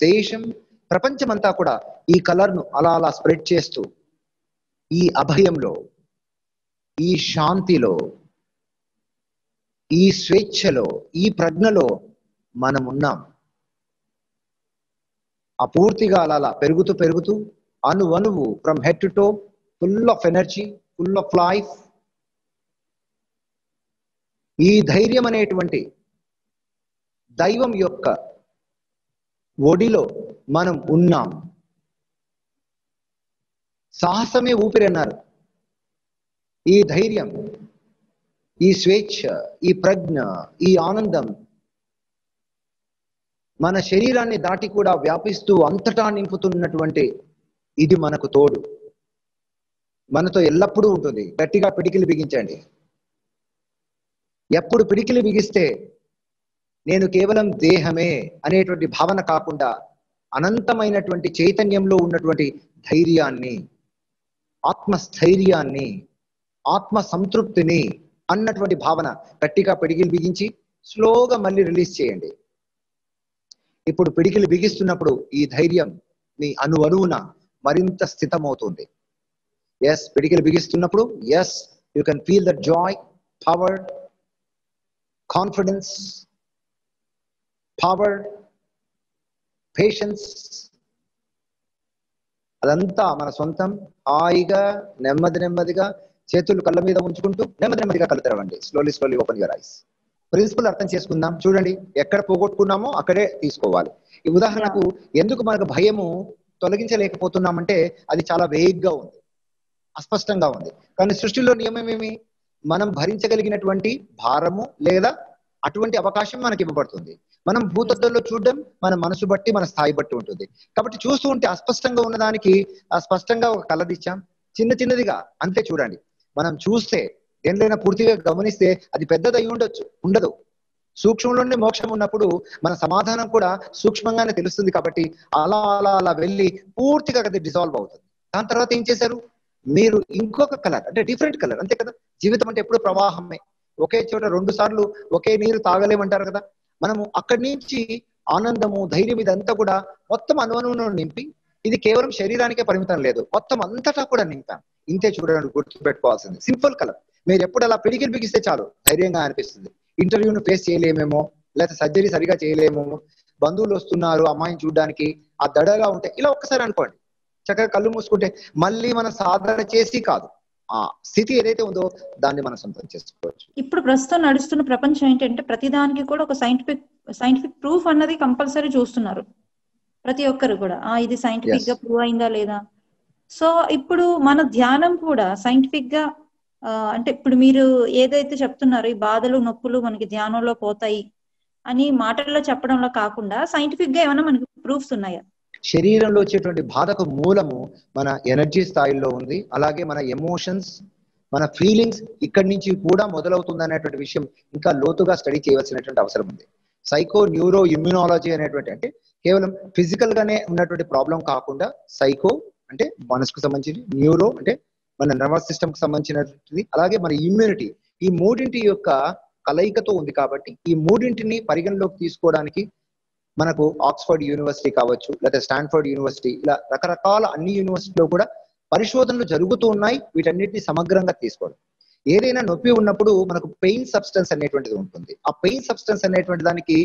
దేశం, ప్రపంచమంతా కూడా ఈ కలర్ను అలా స్ప్రెడ్ చేస్తూ ఈ అభయంలో, ఈ శాంతిలో, ఈ స్వేచ్ఛలో, ఈ ప్రజ్ఞలో మనం ఉన్నాం. ఆ పూర్తిగా అలా పెరుగుతూ అణువణువు from head to toe full of energy, full of life. ఈ ధైర్యం అనేటువంటి దైవం యొక్క ఒడిలో మనం ఉన్నాం. సాహసమే ఊపిరి అన్నారు. ఈ ధైర్యం, ఈ స్వేచ్ఛ, ఈ ప్రజ్ఞ, ఈ ఆనందం మన శరీరాన్ని దాటి కూడా వ్యాపిస్తూ అంతటా నింపుతున్నటువంటి ఇది మనకు తోడు, మనతో ఎల్లప్పుడూ ఉంటుంది. గట్టిగా పిడికిలి బిగించండి. ఎప్పుడు పిడికిలి బిగిస్తే నేను కేవలం దేహమే అనేటువంటి భావన కాకుండా అనంతమైనటువంటి చైతన్యంలో ఉన్నటువంటి ధైర్యాన్ని, ఆత్మస్థైర్యాన్ని, ఆత్మ సంతృప్తిని అన్నటువంటి భావన గట్టిగా పిడికిలి బిగించి స్లోగా మళ్ళీ రిలీజ్ చేయండి. ఇప్పుడు పిడికిలి బిగిస్తున్నప్పుడు ఈ ధైర్యం మీ అణువణువున మరింత స్థితమవుతుంది. ఎస్, పిడికిలు బిగిస్తున్నప్పుడు yes you can feel the joy, power, confidence, power, patience, అదంతా మన సొంతం. హాయిగా నెమ్మదిగా చేతులు కళ్ళ మీద ఉంచుకుంటూ నెమ్మదిగా కళ్ళు తెరవండి. Slowly open your eyes. Principle అర్థం చేసుకుందాం. చూడండి, ఎక్కడ పోగొట్టుకున్నామో అక్కడే తీసుకోవాలి. ఈ ఉదాహరణకు ఎందుకు మనకు భయము తొలగించలేకపోతున్నామంటే అది చాలా వేగ్గా ఉంది, అస్పష్టంగా ఉంది. కానీ సృష్టిలో నియమం ఏమి? మనం భరించగలిగినటువంటి భారము లేదా అటువంటి అవకాశం మనకి ఇవ్వబడుతుంది. మనం భూతత్వంలో చూడడం మన మనసు బట్టి, మన స్థాయి బట్టి ఉంటుంది. కాబట్టి చూస్తూ ఉంటే అస్పష్టంగా ఉన్నదానికి స్పష్టంగా ఒక కలదిచ్చాం, చిన్నదిగా అంతే. చూడండి, మనం చూస్తే దేనిలోనైనా పూర్తిగా గమనిస్తే అది పెద్దది అయి ఉండదు. సూక్ష్మంలోనే మోక్షం ఉన్నప్పుడు మన సమాధానం కూడా సూక్ష్మంగానే తెలుస్తుంది. కాబట్టి అలా వెళ్ళి పూర్తిగా అది డిజాల్వ్ అవుతుంది. దాని తర్వాత ఏం చేశారు మీరు? ఇంకొక కలర్, అంటే డిఫరెంట్ కలర్, అంతే కదా. జీవితం అంటే ఎప్పుడు ప్రవాహమే. ఒకే చోట 2 సార్లు ఒకే నీరు తాగలేమంటారు కదా. మనము అక్కడి నుంచి ఆనందము, ధైర్యం ఇదంతా కూడా మొత్తం అనువనువును నింపి, ఇది కేవలం శరీరానికే పరిమితం లేదు, మొత్తం అంతటా కూడా నింపాం. ఇంతే చూడండి, గుర్తుపెట్టుకోవాల్సింది సింపుల్ కలర్. మీరు ఎప్పుడు అలా పిడికిలు బిగిస్తే చాలు ధైర్యంగా అనిపిస్తుంది. ఇంటర్వ్యూను ఫేస్ చేయలేమేమో, లేకపోతే సర్జరీ సరిగా చేయలేమేమో, బంధువులు వస్తున్నారు అమ్మాయిని చూడడానికి, ఆ దడగా ఉంటే ఇలా ఒక్కసారి అనుకోండి, చక్కగా కళ్ళు మూసుకుంటే మళ్ళీ మనం సాధన చేసి కాదు, ఆ స్థితి ఏదైతే ఉందో దాన్ని మనం సొంతం చేసుకోవచ్చు. ఇప్పుడు ప్రస్తుతం నడుస్తున్న ప్రపంచం ఏంటంటే ప్రతిదానికి కూడా ఒక సైంటిఫిక్ ప్రూఫ్ అన్నది కంపల్సరీ చూస్తున్నారు ప్రతి ఒక్కరు కూడా. ఇది సైంటిఫిక్ గా ప్రూవ్ అయిందా లేదా. సో ఇప్పుడు మన ధ్యానం కూడా సైంటిఫిక్ గా అంటే ఇప్పుడు మీరు ఏదైతే చెప్తున్నారో ఈ బాధలు నొప్పులు మనకి ధ్యానంలో పోతాయి అని మాటల్లో చెప్పడంలో కాకుండా సైంటిఫిక్ గా ఏమైనా మనకి ప్రూఫ్స్ ఉన్నాయా? శరీరంలో వచ్చేటువంటి బాధకు మూలము మన ఎనర్జీ స్థాయిలో ఉంది. అలాగే మన ఎమోషన్స్, మన ఫీలింగ్స్ ఇక్కడి నుంచి కూడా మొదలవుతుంది అనేటువంటి విషయం ఇంకా లోతుగా స్టడీ చేయవలసినటువంటి అవసరం ఉంది. సైకో న్యూరో ఇమ్యూనాలజీ అనేటువంటి, అంటే కేవలం ఫిజికల్ గానే ఉన్నటువంటి ప్రాబ్లం కాకుండా, సైకో అంటే మనసుకు సంబంధించి, న్యూరో అంటే మన నర్వస్ సిస్టమ్ కి సంబంధించినటువంటిది, అలాగే మన ఇమ్యూనిటీ, ఈ మూడింటి యొక్క కలయికతో ఉంది. కాబట్టి ఈ మూడింటిని పరిగణలోకి తీసుకోవడానికి మనకు ఆక్స్ఫర్డ్ యూనివర్సిటీ కావచ్చు, లేదా స్టాన్ఫర్డ్ యూనివర్సిటీ, ఇలా రకరకాల అన్ని యూనివర్సిటీలో కూడా పరిశోధనలు జరుగుతూ ఉన్నాయి. వీటన్నిటిని సమగ్రంగా తీసుకోవడం. ఏదైనా నొప్పి ఉన్నప్పుడు మనకు పెయిన్ సబ్స్టెన్స్ అనేటువంటిది ఉంటుంది. ఆ పెయిన్ సబ్స్టెన్స్ అనేటువంటి దానికి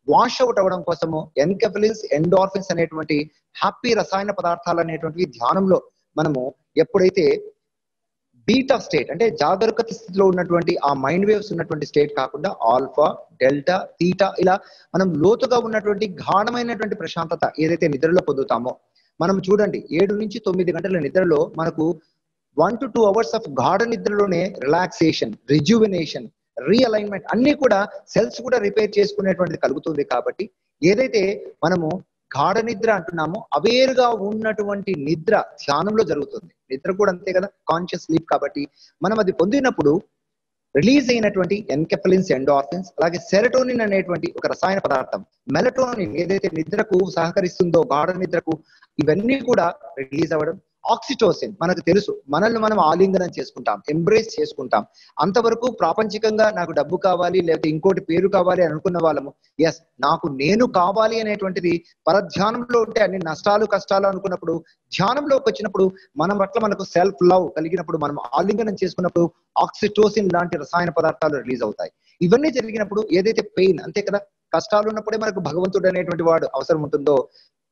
వాష్ అవుట్ అవ్వడం కోసము ఎన్కెఫలిన్స్, ఎండార్ఫిన్స్ అనేటువంటి హ్యాపీ రసాయన పదార్థాలు అనేటువంటివి ధ్యానంలో మనము ఎప్పుడైతే బీటా స్టేట్, అంటే జాగరూకత స్థితిలో ఉన్నటువంటి ఆ మైండ్ వేవ్స్ ఉన్నటువంటి స్టేట్ కాకుండా ఆల్ఫా, డెల్టా, తీటా, ఇలా మనం లోతుగా ఉన్నటువంటి గాఢమైనటువంటి ప్రశాంతత ఏదైతే నిద్రలో పొందుతామో, మనం చూడండి 7 నుంచి 9 గంటల నిద్రలో మనకు 1 to 2 hours ఆఫ్ గాఢ నిద్రలోనే రిలాక్సేషన్, రిజ్యువినేషన్, రీఅలైన్మెంట్ అన్ని కూడా సెల్స్ కూడా రిపేర్ చేసుకునేటువంటిది కలుగుతుంది. కాబట్టి ఏదైతే మనము గాఢ నిద్ర అంటున్నామో అవేరుగా ఉన్నటువంటి నిద్ర ధ్యానంలో జరుగుతుంది. నిద్ర కూడా అంతే కదా, కాన్షియస్ స్లీప్. కాబట్టి మనం అది పొందినప్పుడు రిలీజ్ అయినటువంటి ఎన్కెఫలిన్స్, ఎండార్ఫిన్స్, అలాగే సెరటోనిన్ అనేటువంటి ఒక రసాయన పదార్థం, మెలటోనిన్ ఏదైతే నిద్రకు సహకరిస్తుందో గాఢ నిద్రకు, ఇవన్నీ కూడా రిలీజ్ అవ్వడం. ఆక్సిటోసిన్ మనకు తెలుసు, మనల్ని మనం ఆలింగనం చేసుకుంటాం, ఎంబ్రేస్ చేసుకుంటాం. అంతవరకు ప్రాపంచికంగా నాకు డబ్బు కావాలి, లేకపోతే ఇంకోటి పేరు కావాలి అనుకున్న వాళ్ళము, ఎస్ నాకు నేను కావాలి అనేటువంటిది పరధ్యానంలో ఉంటే అన్ని నష్టాలు కష్టాలు అనుకున్నప్పుడు, ధ్యానంలోకి వచ్చినప్పుడు మనం పట్ల మనకు సెల్ఫ్ లవ్ కలిగినప్పుడు, మనం ఆలింగనం చేసుకున్నప్పుడు ఆక్సిటోసిన్ లాంటి రసాయన పదార్థాలు రిలీజ్ అవుతాయి. ఇవన్నీ జరిగినప్పుడు ఏదైతే పెయిన్, అంతే కదా, కష్టాలు ఉన్నప్పుడే మనకు భగవంతుడు అనేటువంటి వాడు అవసరం ఉంటుందో,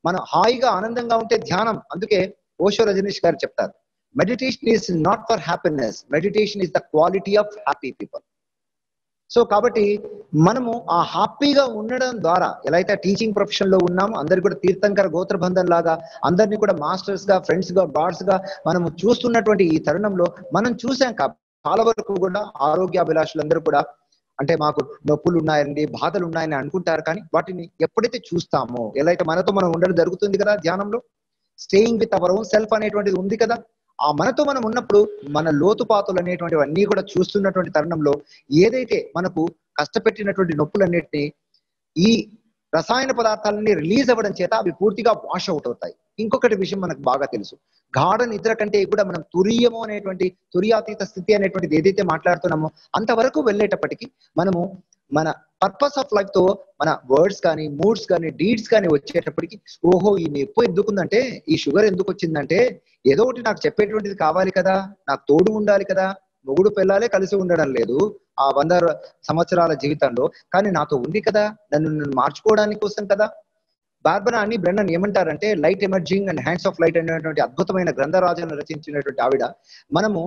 మనం హాయిగా ఆనందంగా ఉంటే ధ్యానం. అందుకే ఓషో రజనీష్ గారు చెప్తారు, meditation is not for happiness, meditation is the quality of happy people. So కాబట్టి మనము ఆ హ్యాపీగా ఉండడం ద్వారా, ఎలా అయితే టీచింగ్ ప్రొఫెషన్ లో ఉన్నామో, అందరికి కూడా తీర్థంకర గోత్రబంధం లాగా అందరినీ కూడా మాస్టర్స్ గా, ఫ్రెండ్స్ గా, గాడ్స్ గా మనము చూస్తున్నటువంటి ఈ తరుణంలో మనం చూసాం కాబట్టి చాలా వరకు కూడా ఆరోగ్యాభిలాషులందరూ కూడా, అంటే మాకు నొప్పులు ఉన్నాయండి, బాధలు ఉన్నాయని అనుకుంటారు. కానీ వాటిని ఎప్పుడైతే చూస్తామో, ఎలా అయితే మనతో మనం ఉండడం జరుగుతుంది కదా ధ్యానంలో, staying with our own self అనేటువంటిది ఉంది కదా, ఆ మనతో మనం ఉన్నప్పుడు మన లోతుపాతులు అనేటువంటివి అన్నీ కూడా చూస్తున్నటువంటి తరుణంలో ఏదైతే మనకు కష్టపెట్టినటువంటి నొప్పులన్నిటినీ ఈ రసాయన పదార్థాలన్నీ రిలీజ్ అవ్వడం చేత అవి పూర్తిగా వాష్ అవుట్ అవుతాయి. ఇంకొకటి విషయం మనకు బాగా తెలుసు, గాఢ నిద్ర కంటే కూడా మనం తురియము అనేటువంటి, తురియాతీత స్థితి అనేటువంటిది ఏదైతే మాట్లాడుతున్నామో అంతవరకు వెళ్ళేటప్పటికీ మనము మన పర్పస్ ఆఫ్ లైఫ్ తో మన వర్డ్స్ కానీ, మూడ్స్ కానీ, డీడ్స్ కానీ వచ్చేటప్పటికి, ఓహో ఈ నొప్పి ఎందుకుందంటే, ఈ షుగర్ ఎందుకు వచ్చిందంటే, ఏదో ఒకటి నాకు చెప్పేటువంటిది కావాలి కదా, నాకు తోడు ఉండాలి కదా. మొగుడు పిల్లాలే కలిసి ఉండడం లేదు ఆ 100 సంవత్సరాల జీవితంలో, కానీ నాతో ఉంది కదా, నన్ను మార్చుకోవడానికి కోసం కదా. బార్బరా అని బ్రెన్నన్ ఏమంటారంటే, light emerging and hands of light అనేటువంటి అద్భుతమైన గ్రంథరాజాలను రచించినటువంటి ఆవిడ, మనము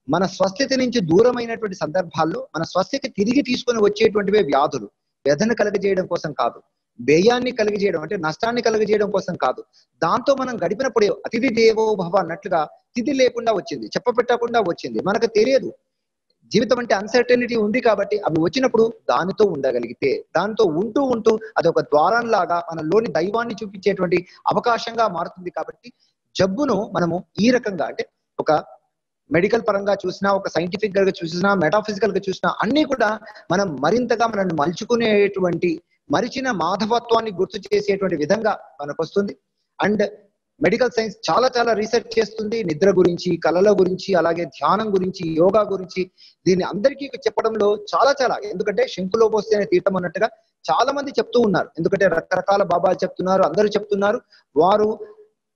మన స్వస్థితి నుంచి దూరమైనటువంటి సందర్భాల్లో మన స్వస్థితి తిరిగి తీసుకొని వచ్చేటువంటివే వ్యాధులు. వ్యధను కలుగజేయడం కోసం కాదు, వ్యయాన్ని కలిగజేయడం అంటే నష్టాన్ని కలిగజేయడం కోసం కాదు. దాంతో మనం గడిపినప్పుడే అతిథి దేవో భవ అన్నట్లుగా తిథి లేకుండా వచ్చింది, చెప్పపెట్టకుండా వచ్చింది. మనకు తెలియదు, జీవితం అంటే అన్సర్టనిటీ ఉంది కాబట్టి అవి వచ్చినప్పుడు దానితో ఉండగలిగితే, దాంతో ఉంటూ ఉంటూ అదొక ద్వారంలాగా మనలోని దైవాన్ని చూపించేటువంటి అవకాశంగా మారుతుంది. కాబట్టి జబ్బును మనము ఈ రకంగా అంటే ఒక మెడికల్ పరంగా చూసినా, ఒక సైంటిఫిక్ గా చూసినా, మెటాఫిజికల్ గా చూసినా అన్ని కూడా మనం మరింతగా మనల్ని మలుచుకునేటువంటి, మరిచిన మాధవత్వాన్ని గుర్తు చేసేటువంటి విధంగా మనకు వస్తుంది. అండ్ మెడికల్ సైన్స్ చాలా చాలా రీసెర్చ్ చేస్తుంది నిద్ర గురించి, కళల గురించి, అలాగే ధ్యానం గురించి, యోగా గురించి. దీన్ని అందరికీ చెప్పడంలో చాలా చాలా, ఎందుకంటే శంకులో పోస్తేనే తీర్థం అన్నట్టుగా చాలా మంది చెప్తూ ఉన్నారు. ఎందుకంటే రకరకాల బాబాలు చెప్తున్నారు, అందరూ చెప్తున్నారు. వారు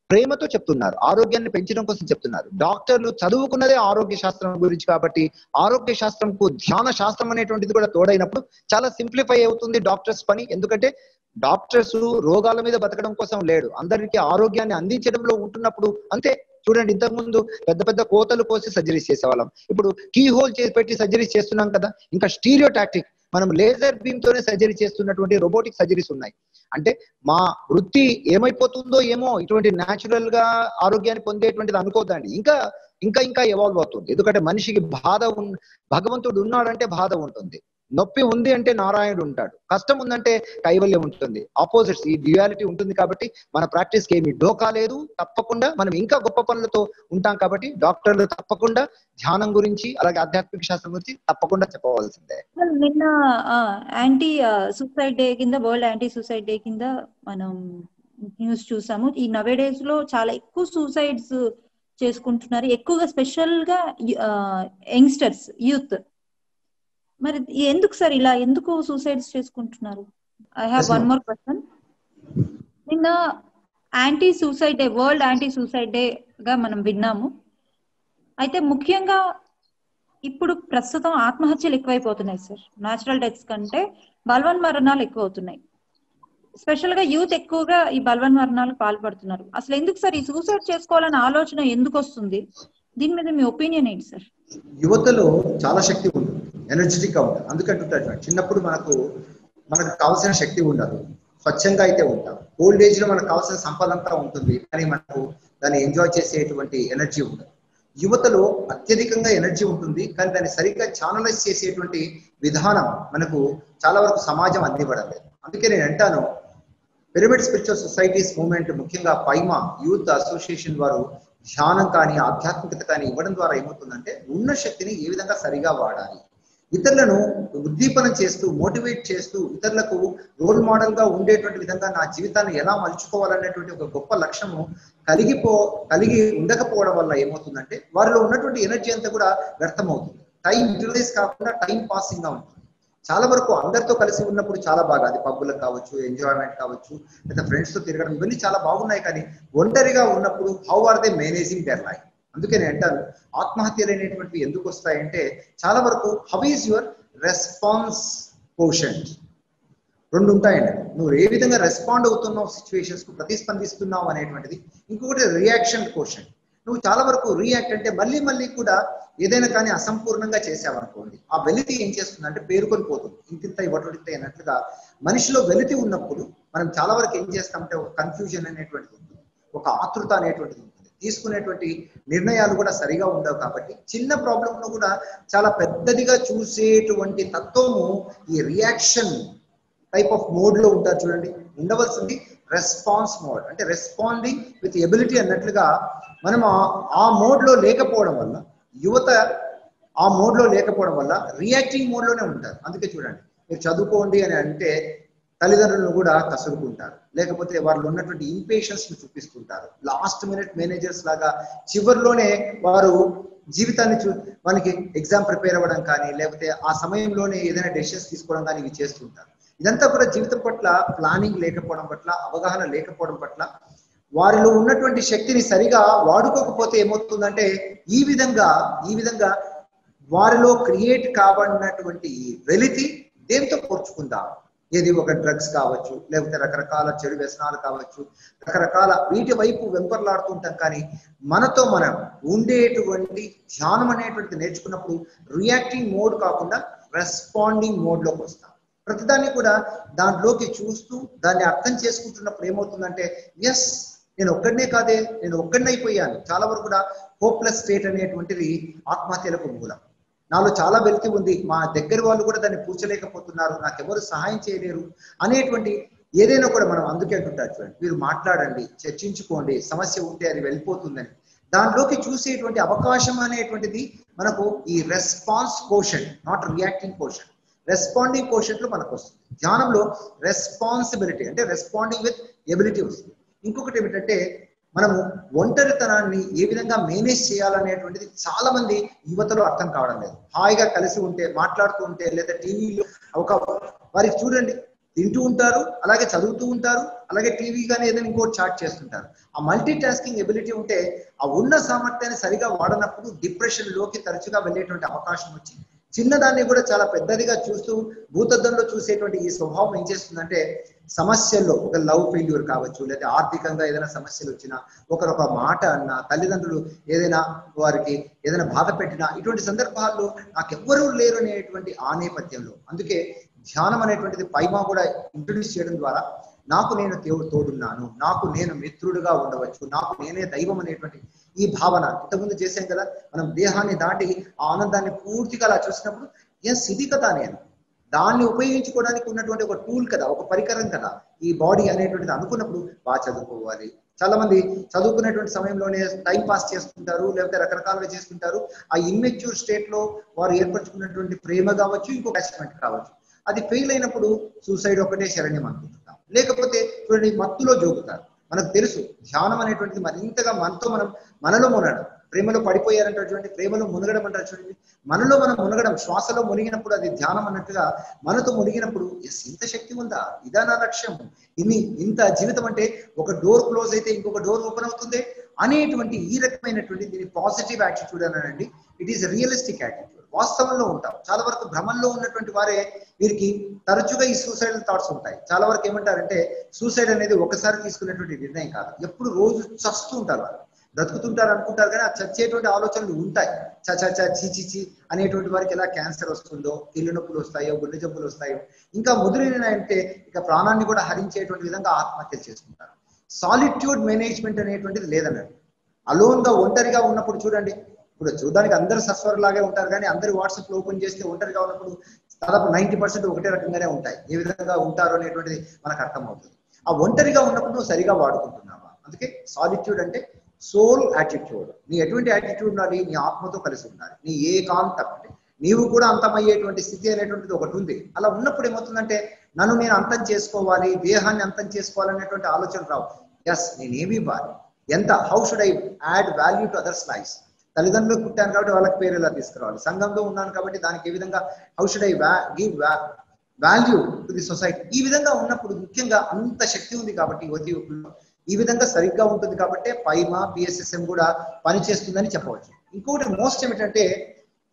ప్రేమతో చెప్తున్నారు, ఆరోగ్యాన్ని పెంచడం కోసం చెప్తున్నారు. డాక్టర్లు చదువుకున్నదే ఆరోగ్య శాస్త్రం గురించి కాబట్టి ఆరోగ్య శాస్త్రంకు ధ్యాన శాస్త్రం అనేటువంటిది కూడా తోడైనప్పుడు చాలా సింప్లిఫై అవుతుంది డాక్టర్స్ పని. ఎందుకంటే డాక్టర్స్ రోగాల మీద బతకడం కోసం లేడు, అందరికీ ఆరోగ్యాన్ని అందించడంలో ఉంటున్నప్పుడు అంతే. చూడండి, ఇంతకుముందు పెద్ద పెద్ద కోతలు కోసి సర్జరీస్ చేసేవాళ్ళం, ఇప్పుడు కీ హోల్ చేసి పెట్టి సర్జరీస్ చేస్తున్నాం కదా. ఇంకా స్టీరియో టాక్టిక్, మనం లేజర్ బీమ్ తోనే సర్జరీ చేస్తున్నటువంటి రోబోటిక్ సర్జరీస్ ఉన్నాయి. అంటే మా వృత్తి ఏమైపోతుందో ఏమో, ఇటువంటి న్యాచురల్ గా ఆరోగ్యాన్ని పొందేటువంటిది అనుకోదండి. ఇంకా ఇంకా ఇంకా ఎవాల్వ్ అవుతుంది. ఎందుకంటే మనిషికి బాధ భగవంతుడు ఉన్నాడంటే బాధ ఉంటుంది, నొప్పి ఉంది అంటే నారాయణుడు ఉంటాడు, కష్టం ఉందంటే కైవల్యం ఉంటుంది. ఆపోజిట్స్, ఈ డ్యుయాలిటీ ఉంటుంది. కాబట్టి మన ప్రాక్టీస్కి ఏమి డోకా లేదు. తప్పకుండా మనం ఇంకా గొప్ప పనులతో ఉంటాం. కాబట్టి డాక్టర్లు తప్పకుండా ధ్యానం గురించి, అలాగే ఆధ్యాత్మిక శాస్త్రం గురించి తప్పకుండా చెప్పవలసిందే. నిన్న యాంటీ సూసైడ్ డే కింద, వరల్డ్ యాంటీ సూసైడ్ డే కింద మనం న్యూస్ చూసాము. ఈ నవేడేస్ లో చాలా ఎక్కువ సూసైడ్స్ చేసుకుంటున్నారు, ఎక్కువగా స్పెషల్ గా యంగ్స్టర్స్, యూత్. మరి ఎందుకు సార్ ఇలా ఎందుకు సూసైడ్స్ చేసుకుంటున్నారు? I have one more question. నిన్న anti suicide day, world anti suicide day గా మనం విన్నాము. అయితే ముఖ్యంగా ఇప్పుడు ప్రస్తుతం ఆత్మహత్యలు ఎక్కువైపోతున్నాయి సార్. న్యాచురల్ డెత్స్ కంటే బలవన్ మరణాలు ఎక్కువ అవుతున్నాయి. స్పెషల్ గా యూత్ ఎక్కువగా ఈ బలవన్ మరణాలకు పాల్పడుతున్నారు. అసలు ఎందుకు సార్ ఈ సూసైడ్ చేసుకోవాలనే ఆలోచన ఎందుకు వస్తుంది? దీని మీద మీ ఒపీనియన్ ఏంటి సార్? యువతలో చాలా శక్తి ఉంటుంది, ఎనర్జెటిక్ గా ఉంటుంది. అందుకంటుంటారు చిన్నప్పుడు మనకు కావాల్సిన శక్తి ఉండదు, స్వచ్ఛంగా అయితే ఉంటాం. ఓల్డ్ ఏజ్ లో మనకు కావాల్సిన సంపద అంతా ఉంటుంది, కానీ మనకు దాన్ని ఎంజాయ్ చేసేటువంటి ఎనర్జీ ఉండదు. యువతలో అత్యధికంగా ఎనర్జీ ఉంటుంది, కానీ దాన్ని సరిగ్గా ఛానలైజ్ చేసేటువంటి విధానం మనకు చాలా వరకు సమాజం అందివ్వడలేదు. అందుకే నేను అంటాను, పిరమిడ్ స్పిరిచువల్ సొసైటీస్ మూవ్మెంట్, ముఖ్యంగా పైమా యూత్ అసోసియేషన్ వారు ధ్యానం కానీ ఆధ్యాత్మికత కానీ ఇవ్వడం ద్వారా ఏమవుతుందంటే, ఉన్న శక్తిని ఏ విధంగా సరిగా వాడాలి, ఇతరులను ఉద్దీపనం చేస్తూ, మోటివేట్ చేస్తూ, ఇతరులకు రోల్ మోడల్ గా ఉండేటువంటి విధంగా నా జీవితాన్ని ఎలా మలుచుకోవాలనేటువంటి ఒక గొప్ప లక్ష్యము కలిగి ఉండకపోవడం వల్ల ఏమవుతుందంటే, వారిలో ఉన్నటువంటి ఎనర్జీ అంతా కూడా వ్యర్థమవుతుంది. టైం యూటిలైజ్ కాకుండా టైం పాసింగ్ గా ఉంటుంది. చాలా వరకు అందరితో కలిసి ఉన్నప్పుడు చాలా బాగా, అది పబ్బులకు కావచ్చు, ఎంజాయ్మెంట్ కావచ్చు, లేదా ఫ్రెండ్స్ తో తిరగడం, ఇవన్నీ చాలా బాగున్నాయి. కానీ ఒంటరిగా ఉన్నప్పుడు how are they managing their life? అందుకే నేను అంటాను, ఆత్మహత్యలు అనేటువంటివి ఎందుకు వస్తాయంటే, చాలా వరకు how is your response quotient, రెండు ఉంటాయండి. నువ్వు ఏ విధంగా రెస్పాండ్ అవుతున్నావు సిచ్యువేషన్స్ కు, ప్రతిస్పందిస్తున్నావు అనేటువంటిది. ఇంకొకటి రియాక్షన్ కోషెంట్. నువ్వు చాలా వరకు రియాక్ట్ అంటే మళ్ళీ మళ్ళీ కూడా ఏదైనా కానీ అసంపూర్ణంగా చేసావనుకోండి, ఆ వెలితి ఏం చేస్తుందంటే పేరుకొని పోతుంది. ఇంతింత ఇవ్వటంత అన్నట్లుగా మనిషిలో వెలితి ఉన్నప్పుడు మనం చాలా వరకు ఏం చేస్తామంటే, ఒక కన్ఫ్యూజన్ అనేటువంటిది ఉంటుంది, ఒక ఆతృత అనేటువంటిది ఉంటుంది, తీసుకునేటువంటి నిర్ణయాలు కూడా సరిగా ఉండవు. కాబట్టి చిన్న ప్రాబ్లంను కూడా చాలా పెద్దదిగా చూసేటువంటి తత్వము ఈ రియాక్షన్ టైప్ ఆఫ్ మోడ్ లో ఉంటారు. చూడండి, ఉండవలసింది రెస్పాన్స్ మోడ్, అంటే రెస్పాండింగ్ విత్ ఎబిలిటీ అన్నట్లుగా. మనం ఆ మోడ్ లో లేకపోవడం వల్ల, యువత ఆ మోడ్ లో లేకపోవడం వల్ల రియాక్టింగ్ మోడ్ లోనే ఉంటారు. అందుకే చూడండి, మీరు చదువుకోండి అని అంటే తల్లిదండ్రులను కూడా కసురుకుంటారు, లేకపోతే వాళ్ళు ఉన్నటువంటి ఇంపేషన్స్ ని చూపిస్తుంటారు. లాస్ట్ మినిట్ మేనేజర్స్ లాగా చివరిలోనే వారు జీవితాన్ని మనకి ఎగ్జామ్ ప్రిపేర్ అవ్వడం కానీ, లేకపోతే ఆ సమయంలోనే ఏదైనా డెసిషన్స్ తీసుకోవడం కానీ ఇవి చేస్తుంటారు. ఇదంతా కూడా జీవితం పట్ల ప్లానింగ్ లేకపోవడం పట్ల, అవగాహన లేకపోవడం పట్ల వారిలో ఉన్నటువంటి శక్తిని సరిగా వాడుకోకపోతే ఏమవుతుందంటే ఈ విధంగా వారిలో క్రియేట్ కాబడినటువంటి వెలితి దేంతో పోర్చుకుందాం, ఏది ఒక డ్రగ్స్ కావచ్చు, లేకపోతే రకరకాల చెడు వ్యసనాలు కావచ్చు, రకరకాల వీటి వైపు వెంపర్లాడుతుంటాం. కానీ మనతో మనం ఉండేటువంటి ధ్యానం అనేటువంటిది నేర్చుకున్నప్పుడు రియాక్టింగ్ మోడ్ కాకుండా రెస్పాండింగ్ మోడ్లోకి వస్తాం. ప్రతిదాన్ని కూడా దాంట్లోకి చూస్తూ దాన్ని అర్థం చేసుకుంటున్నప్పుడు ఏమవుతుందంటే ఎస్ నేను ఒక్కడనే కాదే, నేను ఒక్కడనే అయిపోయాను. చాలా వరకు కూడా హోప్లెస్ స్టేట్ అనేటువంటిది ఆత్మహత్యలకు మూలం. నాలో చాలా వెలితి ఉంది, మా దగ్గర వాళ్ళు కూడా దాన్ని పూడ్చలేకపోతున్నారు, నాకెవరు సహాయం చేయలేరు అనేటువంటి ఏదైనా కూడా మనం అందుకే అంటుంటారు చూడండి, మీరు మాట్లాడండి, చర్చించుకోండి, సమస్య ఉంటే అది వెళ్ళిపోతుందని. దాంట్లోకి చూసేటువంటి అవకాశం అనేటువంటిది మనకు ఈ response caution, not reacting caution, responding caution లో మనకు వస్తుంది. ధ్యానంలో రెస్పాన్సిబిలిటీ అంటే రెస్పాండింగ్ విత్ ఎబిలిటీ వస్తుంది. ఇంకొకటి ఏమిటంటే మనము ఒంటరితనాన్ని ఏ విధంగా మేనేజ్ చేయాలనేటువంటిది చాలా మంది యువతలో అర్థం కావడం లేదు. హాయిగా కలిసి ఉంటే, మాట్లాడుతూ ఉంటే, లేదా టీవీలో ఒక వారికి చూడండి తింటూ ఉంటారు, అలాగే చదువుతూ ఉంటారు, అలాగే టీవీ కానీ ఏదైనా ఇంకోటి చాట్ చేస్తుంటారు. ఆ మల్టీ టాస్కింగ్ ఎబిలిటీ ఉంటే ఆ ఉన్న సామర్థ్యాన్ని సరిగా వాడనప్పుడు డిప్రెషన్ లోకి తరచుగా వెళ్ళేటువంటి అవకాశం వచ్చి చిన్నదాన్ని కూడా చాలా పెద్దదిగా చూస్తూ భూతద్దంలో చూసేటువంటి ఈ స్వభావం ఏం చేస్తుందంటే సమస్యల్లో ఒక లవ్ ఫెయిల్యూర్ కావచ్చు, లేదా ఆర్థికంగా ఏదైనా సమస్యలు వచ్చినా, ఒకరొక మాట అన్నా, తల్లిదండ్రులు ఏదైనా వారికి ఏదైనా బాధ పెట్టినా, ఇటువంటి సందర్భాల్లో నాకెవ్వరూ లేరు అనేటువంటి ఆ నేపథ్యంలో అందుకే ధ్యానం అనేటువంటిది పైమా కూడా ఇంట్రొడ్యూస్ చేయడం ద్వారా నాకు నేను దేవుడు తోడున్నాను, నాకు నేను మిత్రుడుగా ఉండవచ్చు, నాకు నేనే దైవం అనేటువంటి ఈ భావన ఇంతకుముందు చేశాం కదా. మనం దేహాన్ని దాటి ఆ ఆనందాన్ని పూర్తిగా అలా చూసినప్పుడు ఎస్ ఇది కదా నేను, దాన్ని ఉపయోగించుకోవడానికి ఉన్నటువంటి ఒక టూల్ కదా, ఒక పరికరం కదా ఈ బాడీ అనేటువంటిది అనుకున్నప్పుడు బాగా చదువుకోవాలి. చాలా మంది చదువుకునేటువంటి సమయంలోనే టైం పాస్ చేస్తుంటారు, లేకపోతే రకరకాలుగా చేస్తుంటారు. ఆ ఇమ్మెచ్యూర్ స్టేట్ లో వారు ఏర్పరచుకున్నటువంటి ప్రేమ కావచ్చు, ఇంకొక అటాచ్మెంట్ కావచ్చు, అది ఫెయిల్ అయినప్పుడు సూసైడ్ ఒకటే శరణ్యం అనుకుంటున్నాం. లేకపోతే చూడండి మత్తులో జోగుతారు. మనకు తెలుసు ధ్యానం అనేటువంటిది మరింతగా మనలో మునగడం, ప్రేమలో పడిపోయారంటే ప్రేమలో మునగడం అంటారు చూడండి, మనలో మనం మునగడం, శ్వాసలో మునిగినప్పుడు అది ధ్యానం అన్నట్టుగా మనతో మునిగినప్పుడు ఎస్ ఇంత శక్తి ఉందా, ఇదా నా లక్ష్యం, ఇంత జీవితం అంటే ఒక డోర్ క్లోజ్ అయితే ఇంకొక డోర్ ఓపెన్ అవుతుంది అనేటువంటి ఈ రకమైనటువంటి దీని పాజిటివ్ యాటిట్యూడ్ అనండి. It is realistic attitude. వాస్తవంలో ఉంటాం. చాలా వరకు భ్రమంలో ఉన్నటువంటి వారే వీరికి తరచుగా ఈ సూసైడల్ థాట్స్ ఉంటాయి. చాలా వరకు ఏమంటారంటే సూసైడ్ అనేది ఒకసారి తీసుకునేటువంటి నిర్ణయం కాదు, ఎప్పుడు రోజు చస్తూ ఉంటారు, వాళ్ళు బ్రతుకుతుంటారు అనుకుంటారు, కానీ ఆ చచ్చేటువంటి ఆలోచనలు ఉంటాయి. చీ అనేటువంటి వారికి ఎలా క్యాన్సర్ వస్తుందో, కీళ్ళ నొప్పులు వస్తాయో, గుండె జబ్బులు వస్తాయో, ఇంకా ముదిరిన అంటే ఇక ప్రాణాన్ని కూడా హరించేటువంటి విధంగా ఆత్మహత్యలు చేసుకుంటారు. సాలిట్యూడ్ మేనేజ్మెంట్ అనేటువంటిది లేదన్నట్టు. అలోన్ గా ఒంటరిగా ఉన్నప్పుడు చూడండి, ఇప్పుడు చూడడానికి అందరూ సస్వరలాగే ఉంటారు, కానీ అందరు వాట్సాప్ లో ఓపెన్ చేస్తే ఒంటరిగా ఉన్నప్పుడు దాదాపు 90% ఒకటే రకంగానే ఉంటాయి. ఏ విధంగా ఉంటారు అనేటువంటిది మనకు అర్థమవుతుంది. ఆ ఒంటరిగా ఉన్నప్పుడు నువ్వు సరిగా వాడుకుంటున్నావా? అందుకే సాలిట్యూడ్ అంటే సోల్ యాటిట్యూడ్. నీ ఎటువంటి యాటిట్యూడ్ ఉండాలి? నీ ఆత్మతో కలిసి ఉండాలి. నీ ఏకాంతం అంటే నీవు కూడా అంతమయ్యేటువంటి స్థితి అనేటువంటిది ఒకటి ఉంది. అలా ఉన్నప్పుడు ఏమవుతుందంటే నన్ను నేను అంతం చేసుకోవాలి, దేహాన్ని అంతం చేసుకోవాలనేటువంటి ఆలోచన రావు. ఎస్ నేనేమి ఇవ్వాలి, ఎంత, how should I add value to others life. తల్లిదండ్రులు పుట్టాను కాబట్టి వాళ్ళకి పేరు ఎలా తీసుకురావాలి, సంఘంలో ఉన్నాను కాబట్టి దానికి ఏ విధంగా how should I give value to the society. ఈ విధంగా ఉన్నప్పుడు ముఖ్యంగా అంత శక్తి ఉంది కాబట్టి యువతి యువకుల్లో ఈ విధంగా సరిగ్గా ఉంటుంది కాబట్టి పైమా పిఎస్ఎస్ఎం కూడా పనిచేస్తుందని చెప్పవచ్చు. ఇంకొకటి మోస్ట్ ఏమిటంటే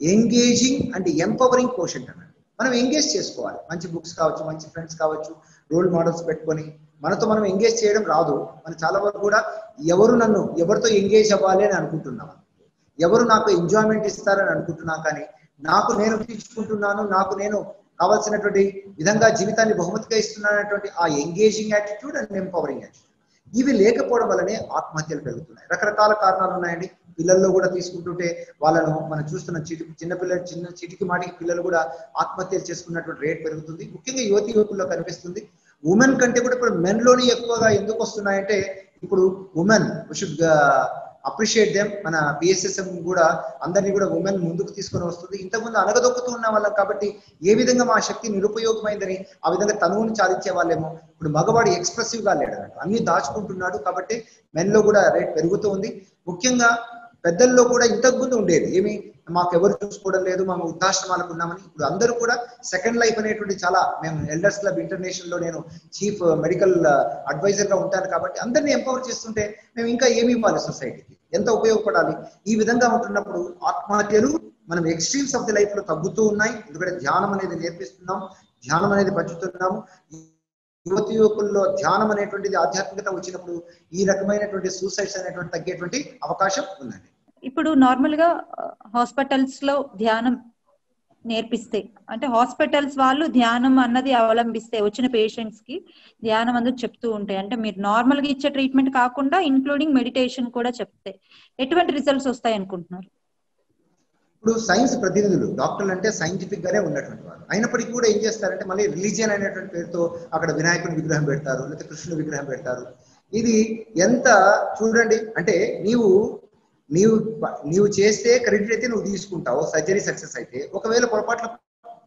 ఎంగేజింగ్ అండ్ ఎంపవరింగ్ కోషెంట్ అన్నట్టు. మనం ఎంగేజ్ చేసుకోవాలి. మంచి బుక్స్ కావచ్చు, మంచి ఫ్రెండ్స్ కావచ్చు, రోల్ మోడల్స్ పెట్టుకొని మనతో మనం ఎంగేజ్ చేయడం రాదు. మనం చాలా వరకు కూడా ఎవరితో ఎంగేజ్ అవ్వాలి అని అనుకుంటున్నాం, ఎవరు నాకు ఎంజాయ్మెంట్ ఇస్తారని అనుకుంటున్నాం, కానీ నాకు నేను తీర్చుకుంటున్నాను, నాకు నేను కావాల్సినటువంటి విధంగా జీవితాన్ని బహుమతిగా ఇస్తున్నానటువంటి ఆ engaging attitude and empowering attitude ఇవి లేకపోవడం వల్లనే ఆత్మహత్యలు పెరుగుతున్నాయి. రకరకాల కారణాలు ఉన్నాయండి. పిల్లల్లో కూడా తీసుకుంటుంటే వాళ్ళను మనం చూస్తున్న చిన్న చిటికి మాటికి పిల్లలు కూడా ఆత్మహత్యలు చేసుకున్నటువంటి రేట్ పెరుగుతుంది. ముఖ్యంగా యువకుల్లో కనిపిస్తుంది. ఉమెన్ కంటే కూడా ఇప్పుడు మెన్ లోనే ఎక్కువగా ఎందుకు వస్తున్నాయంటే ఇప్పుడు ఉమెన్ షుడ్ అప్రిషియేట్ దెమ్. మన పిఎస్ఎస్ఎం కూడా అందరినీ కూడా ఉమెన్ ముందుకు తీసుకొని వస్తుంది. ఇంతకుముందు అనగదొక్కుతూ ఉన్న వాళ్ళం కాబట్టి ఏ విధంగా మా శక్తి నిరుపయోగమైందని ఆ విధంగా తనువుని చాలించే వాళ్ళేమో ఇప్పుడు మగవాడు ఎక్స్ప్రెసివ్ గా లేడు, అన్ని దాచుకుంటున్నాడు కాబట్టి మెన్ లో కూడా రేట్ పెరుగుతూ ఉంది. ముఖ్యంగా పెద్దల్లో కూడా ఇంతకుముందు ఉండేది ఏమి, మాకు ఎవరు చూసుకోవడం లేదు, మేము వృద్ధాశ్రమాలకు ఉన్నామని. ఇప్పుడు అందరూ కూడా సెకండ్ లైఫ్ అనేటువంటి చాలా, మేము ఎల్డర్స్ క్లబ్ ఇంటర్నేషనల్ లో నేను చీఫ్ మెడికల్ అడ్వైజర్ గా ఉంటాను కాబట్టి అందరినీ ఎంపవర్ చేస్తుంటే మేము ఇంకా ఏమి ఇవ్వాలి సొసైటీకి, ఎంత ఉపయోగపడాలి. ఈ విధంగా ఉంటున్నప్పుడు ఆత్మహత్యలు మనం ఎక్స్ట్రీమ్స్ ఆఫ్ ది లైఫ్ లో తగ్గుతూ ఉన్నాయి. ఎందుకంటే ధ్యానం అనేది నేర్పిస్తున్నాం, ధ్యానం అనేది పంచుతున్నాము. యువతి యువకుల్లో ధ్యానం అనేటువంటిది ఆధ్యాత్మికత వచ్చినప్పుడు ఈ రకమైనటువంటి సూసైడ్స్ అనేటువంటి తగ్గేటువంటి అవకాశం ఉందండి. ఇప్పుడు నార్మల్ గా హాస్పిటల్స్ లో ధ్యానం నేర్పిస్తే, అంటే హాస్పిటల్స్ వాళ్ళు ధ్యానం అన్నది అవలంబిస్తే వచ్చిన పేషెంట్స్ కి ధ్యానం అందరూ చెప్తూ ఉంటాయి, అంటే మీరు నార్మల్ గా ఇచ్చే ట్రీట్మెంట్ కాకుండా ఇంక్లూడింగ్ మెడిటేషన్ కూడా చెప్తే ఎటువంటి రిజల్ట్స్ వస్తాయి అనుకుంటున్నారు? ఇప్పుడు సైన్స్ ప్రతినిధులు, డాక్టర్లు అంటే సైంటిఫిక్ గానే ఉన్నటువంటి వారు అయినప్పటికీ కూడా ఏం చేస్తారంటే మళ్ళీ రిలీజియన్ అనేటువంటి పేరుతో అక్కడ వినాయకుని విగ్రహం పెడతారు, లేకపోతే కృష్ణుని విగ్రహం పెడతారు. ఇది ఎంత చూడండి, అంటే నీవు నీవు నీవు చేస్తే క్రెడిట్ అయితే నువ్వు తీసుకుంటావు, సర్జరీ సక్సెస్ అయితే. ఒకవేళ పొరపాట్ల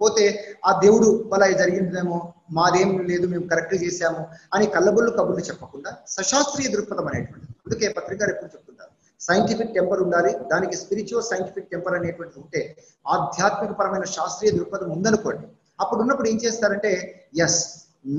పోతే ఆ దేవుడు అలా జరిగిందేమో, మాదేం లేదు, మేము కరెక్ట్ చేశాము అని కళ్ళబొల్లు కబుర్లు చెప్పకుండా సశాస్త్రీయ దృక్పథం అనేటువంటిది. అందుకే పత్రిక ఎప్పుడు చెప్తుంటారు, సైంటిఫిక్ టెంపర్ ఉండాలి, దానికి స్పిరిచువల్ సైంటిఫిక్ టెంపర్ అనేటువంటిది ఉంటే, ఆధ్యాత్మిక పరమైన శాస్త్రీయ దృక్పథం ఉందనుకోండి, అప్పుడు ఉన్నప్పుడు ఏం చేస్తారంటే ఎస్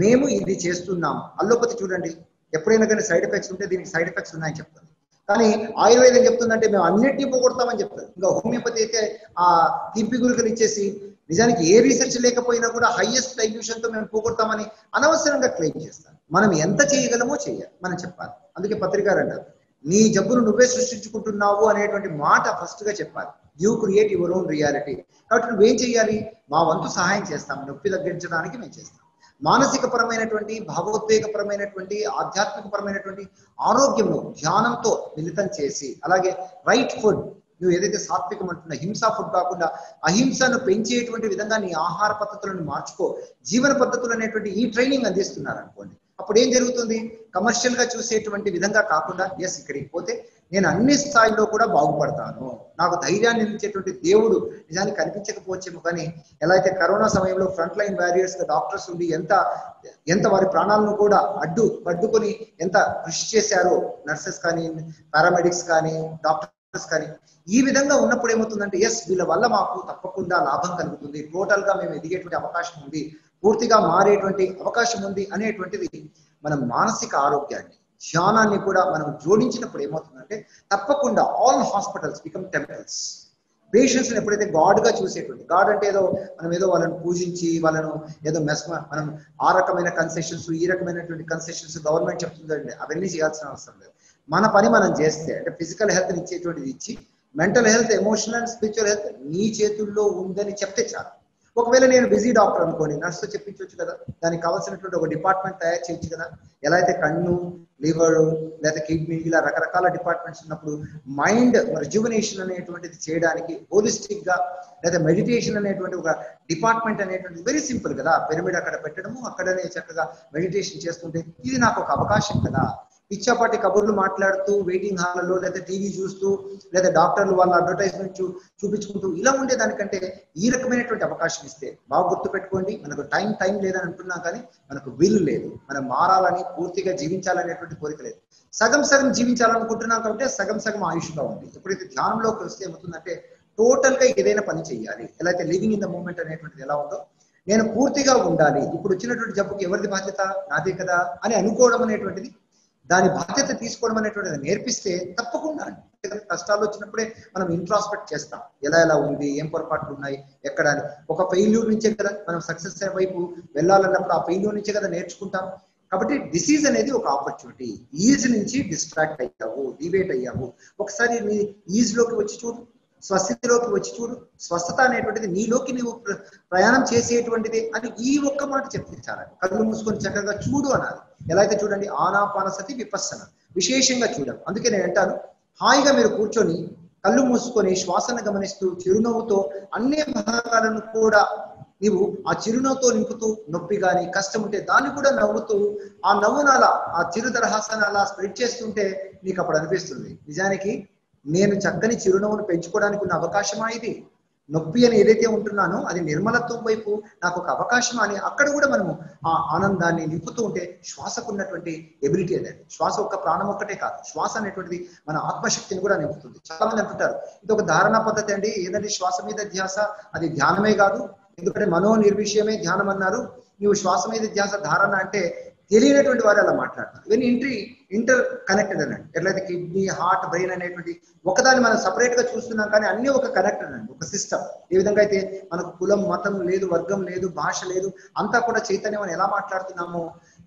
మేము ఇది చేస్తున్నాం. అల్లోపతి చూడండి, ఎప్పుడైనా కానీ సైడ్ ఎఫెక్ట్స్ ఉంటే దీనికి సైడ్ ఎఫెక్ట్స్ ఉన్నాయని చెప్తారు. కానీ ఆయుర్వేదం చెప్తుందంటే మేము అన్నిటినీ పోగొడతామని చెప్తారు. ఇంకా హోమియోపతి అయితే ఆ తీపి గుళికలు ఇచ్చేసి నిజానికి ఏ రీసెర్చ్ లేకపోయినా కూడా హైయెస్ట్ డైల్యూషన్ తో మేము పోగొడతామని అనవసరంగా క్లెయిమ్ చేస్తాను. మనం ఎంత చేయగలమో చేయాలి, మనం చెప్పాలి. అందుకే పత్రికారు అంటారు, నీ జబ్బును నువ్వే సృష్టించుకుంటున్నావు అనేటువంటి మాట ఫస్ట్ గా చెప్పాలి. You create your own reality. కాబట్టి నువ్వేం చేయాలి, మా వంతు సహాయం చేస్తాం, నొప్పి తగ్గించడానికి మేము చేస్తాం. మానసిక పరమైనటువంటి, భావోద్వేగపరమైనటువంటి, ఆధ్యాత్మిక పరమైనటువంటి ఆరోగ్యంలో ధ్యానంతో మిళితం చేసి, అలాగే రైట్ ఫుడ్, నువ్వు ఏదైతే సాత్వికం అంటున్నా హింసా ఫుడ్ కాకుండా అహింసను పెంచేటువంటి విధంగా నీ ఆహార పద్ధతులను మార్చుకో, జీవన పద్ధతులు అనేటువంటి ఈ ట్రైనింగ్ అందిస్తున్నారు అనుకోండి, అప్పుడు ఏం జరుగుతుంది, కమర్షియల్ గా చూసేటువంటి విధంగా కాకుండా ఎస్ ఇక్కడికి పోతే నేను అన్ని స్థాయిలో కూడా బాగుపడతాను, నాకు ధైర్యాన్ని ఇచ్చేటువంటి దేవుడు నిజానికి కనిపించకపోవచ్చేమో, కానీ ఎలా అయితే కరోనా సమయంలో ఫ్రంట్ లైన్ వారియర్స్ గా డాక్టర్స్ ఉండి ఎంత వారి ప్రాణాలను కూడా అడ్డుకొని ఎంత కృషి చేశారో, నర్సెస్ కానీ, పారామెడిక్స్ కానీ, డాక్టర్స్ కానీ. ఈ విధంగా ఉన్నప్పుడు ఏమవుతుందంటే ఎస్ వీళ్ళ వల్ల మాకు తప్పకుండా లాభం కలుగుతుంది, టోటల్ గా మేము ఎదిగేటువంటి అవకాశం ఉంది, పూర్తిగా మారేటువంటి అవకాశం ఉంది అనేటువంటిది మనం మానసిక ఆరోగ్యాన్ని, ధ్యానాన్ని కూడా మనం జోడించినప్పుడు ఏమవుతుందంటే తప్పకుండా all hospitals become temples. Patients ఎప్పుడైతే గాడ్ గా చూసేటువంటి, గాడ్ అంటే మనం ఏదో వాళ్ళని పూజించి వాళ్ళను ఏదో మనం ఆ రకమైన కన్సెషన్స్, ఈ రకమైనటువంటి కన్సెషన్స్ గవర్నమెంట్ చెప్తుందండి, అవన్నీ చేయాల్సిన అవసరం లేదు. మన పని మనం చేస్తే, అంటే ఫిజికల్ హెల్త్ ఇచ్చేటువంటిది ఇచ్చి, mental health, emotional, spiritual health నీ చేతుల్లో ఉందని చెప్తే చాలు. ఒకవేళ నేను బిజీ డాక్టర్ అనుకోండి, నర్స్తో చెప్పించవచ్చు కదా, దానికి కావాల్సినటువంటి ఒక డిపార్ట్మెంట్ తయారు చేయొచ్చు కదా. ఎలా అయితే కన్ను, లివర్, లేదా కిడ్నీ, ఇలా రకరకాల డిపార్ట్మెంట్స్ ఉన్నప్పుడు మైండ్ రిజ్యువనేషన్ అనేటువంటిది చేయడానికి హోలిస్టిక్ గా, లేదా మెడిటేషన్ అనేటువంటి ఒక డిపార్ట్మెంట్ అనేటువంటిది వెరీ సింపుల్ కదా. పిరమిడ్ అక్కడ పెట్టడము, అక్కడనే చక్కగా మెడిటేషన్ చేస్తుంటే ఇది నాకు ఒక అవకాశం కదా. పిచ్చాపాటి కబుర్లు మాట్లాడుతూ వెయిటింగ్ హాల్లో, లేదా టీవీ చూస్తూ, లేదా డాక్టర్లు వాళ్ళ అడ్వర్టైజ్మెంట్ చూపించుకుంటూ ఇలా ఉండేదానికంటే ఈ రకమైనటువంటి అవకాశం ఇస్తే, బాగా గుర్తు పెట్టుకోండి, మనకు టైం లేదని అంటున్నాం, కానీ మనకు విల్ లేదు, మనం మారాలని, పూర్తిగా జీవించాలనేటువంటి కోరిక లేదు. సగం జీవించాలనుకుంటున్నాం కాబట్టి సగం ఆయుష్గా ఉంది. ఎప్పుడైతే ధ్యానంలోకి వస్తే ఏమవుతుందంటే టోటల్ గా ఏదైనా పని చేయాలి. ఎలా అయితే లివింగ్ ఇన్ ద మూమెంట్ అనేటువంటిది ఎలా ఉందో, నేను పూర్తిగా ఉండాలి, ఇప్పుడు వచ్చినటువంటి జబ్బుకి ఎవరిది బాధ్యత, నాదే కదా అని అనుకోవడం అనేటువంటిది, దాని బాధ్యత తీసుకోవడం అనేటువంటిది నేర్పిస్తే తప్పకుండా కష్టాలు వచ్చినప్పుడే మనం ఇంట్రాస్పెక్ట్ చేస్తాం, ఎలా ఉంది, ఏం పొరపాట్లు ఉన్నాయి, ఎక్కడ అని. ఒక ఫెయిల్యూర్ నుంచే కదా మనం సక్సెస్ వైపు వెళ్ళాలన్నప్పుడు ఆ ఫెయిల్యూర్ నుంచే కదా నేర్చుకుంటాం. కాబట్టి డిసీజ్ అనేది ఒక ఆపర్చునిటీ. ఈజ్ నుంచి డిస్ట్రాక్ట్ అయ్యావు, డివేట్ అయ్యావు, ఒకసారి నీ ఈజ్ లోకి వచ్చి చూడు, స్వస్థితిలోకి వచ్చి చూడు. స్వస్థత అనేటువంటిది నీలోకి నువ్వు ప్రయాణం చేసేటువంటిది అని ఈ ఒక్క మాట చెప్పించాలి. కళ్ళు మూసుకొని చక్కగా చూడు అనాలి. ఎలా అయితే చూడండి, ఆనాపానసతి విపස්සన విశేషంగా చూడాలి. అందుకే నేను అంటాను, హాయిగా మీరు కూర్చొని కళ్ళు మూసుకొని శ్వాసను గమనిస్తూ చిరునవ్వుతో అన్ని భాగాలను కూడా నీవు ఆ చిరునవ్వుతో నింపుతూ, నొప్పి కానీ కష్టం ఉంటే దాన్ని కూడా నవ్వుతూ, ఆ నవ్వును అలా, ఆ చిరు దరహాసాన్ని అలా స్ప్రెడ్ చేస్తుంటే నీకు అప్పుడు అనిపిస్తుంది, నిజానికి నేను చక్కని చిరునవ్వును పెంచుకోవడానికి ఉన్న అవకాశమా ఇది. నొప్పి అని ఏదైతే ఉంటున్నానో అది నిర్మలత్వం వైపు నాకు ఒక అవకాశం అని అక్కడ కూడా మనము ఆ ఆనందాన్ని నింపుతూ ఉంటే శ్వాసకు ఉన్నటువంటి ఎబిలిటీ అదండి. శ్వాస ఒక్క ప్రాణం ఒక్కటే కాదు, శ్వాస అనేటువంటిది మన ఆత్మశక్తిని కూడా నింపుతుంది. చాలా మంది అంటుంటారు ఇది ఒక ధారణ పద్ధతి అండి, ఏదంటే శ్వాస మీద ధ్యాస, అది ధ్యానమే కాదు, ఎందుకంటే మనో నిర్విషయమే ధ్యానం అన్నారు, నువ్వు శ్వాస మీద ధ్యాస ధారణ అంటే తెలియనటువంటి వారు అలా మాట్లాడతారు. ఇవన్నీ ఇంటర్ కనెక్టెడ్ అనండి. ఎట్లయితే కిడ్నీ, హార్ట్, బ్రెయిన్ అనేటువంటి ఒకదాన్ని మనం సపరేట్ గా చూస్తున్నాం కానీ అన్ని ఒక కనెక్టెడ్ అండి, ఒక సిస్టమ్. ఏ విధంగా అయితే మనకు కులం, మతం లేదు, వర్గం లేదు, భాష లేదు, అంతా కూడా చైతన్యం అని ఎలా మాట్లాడుతున్నామో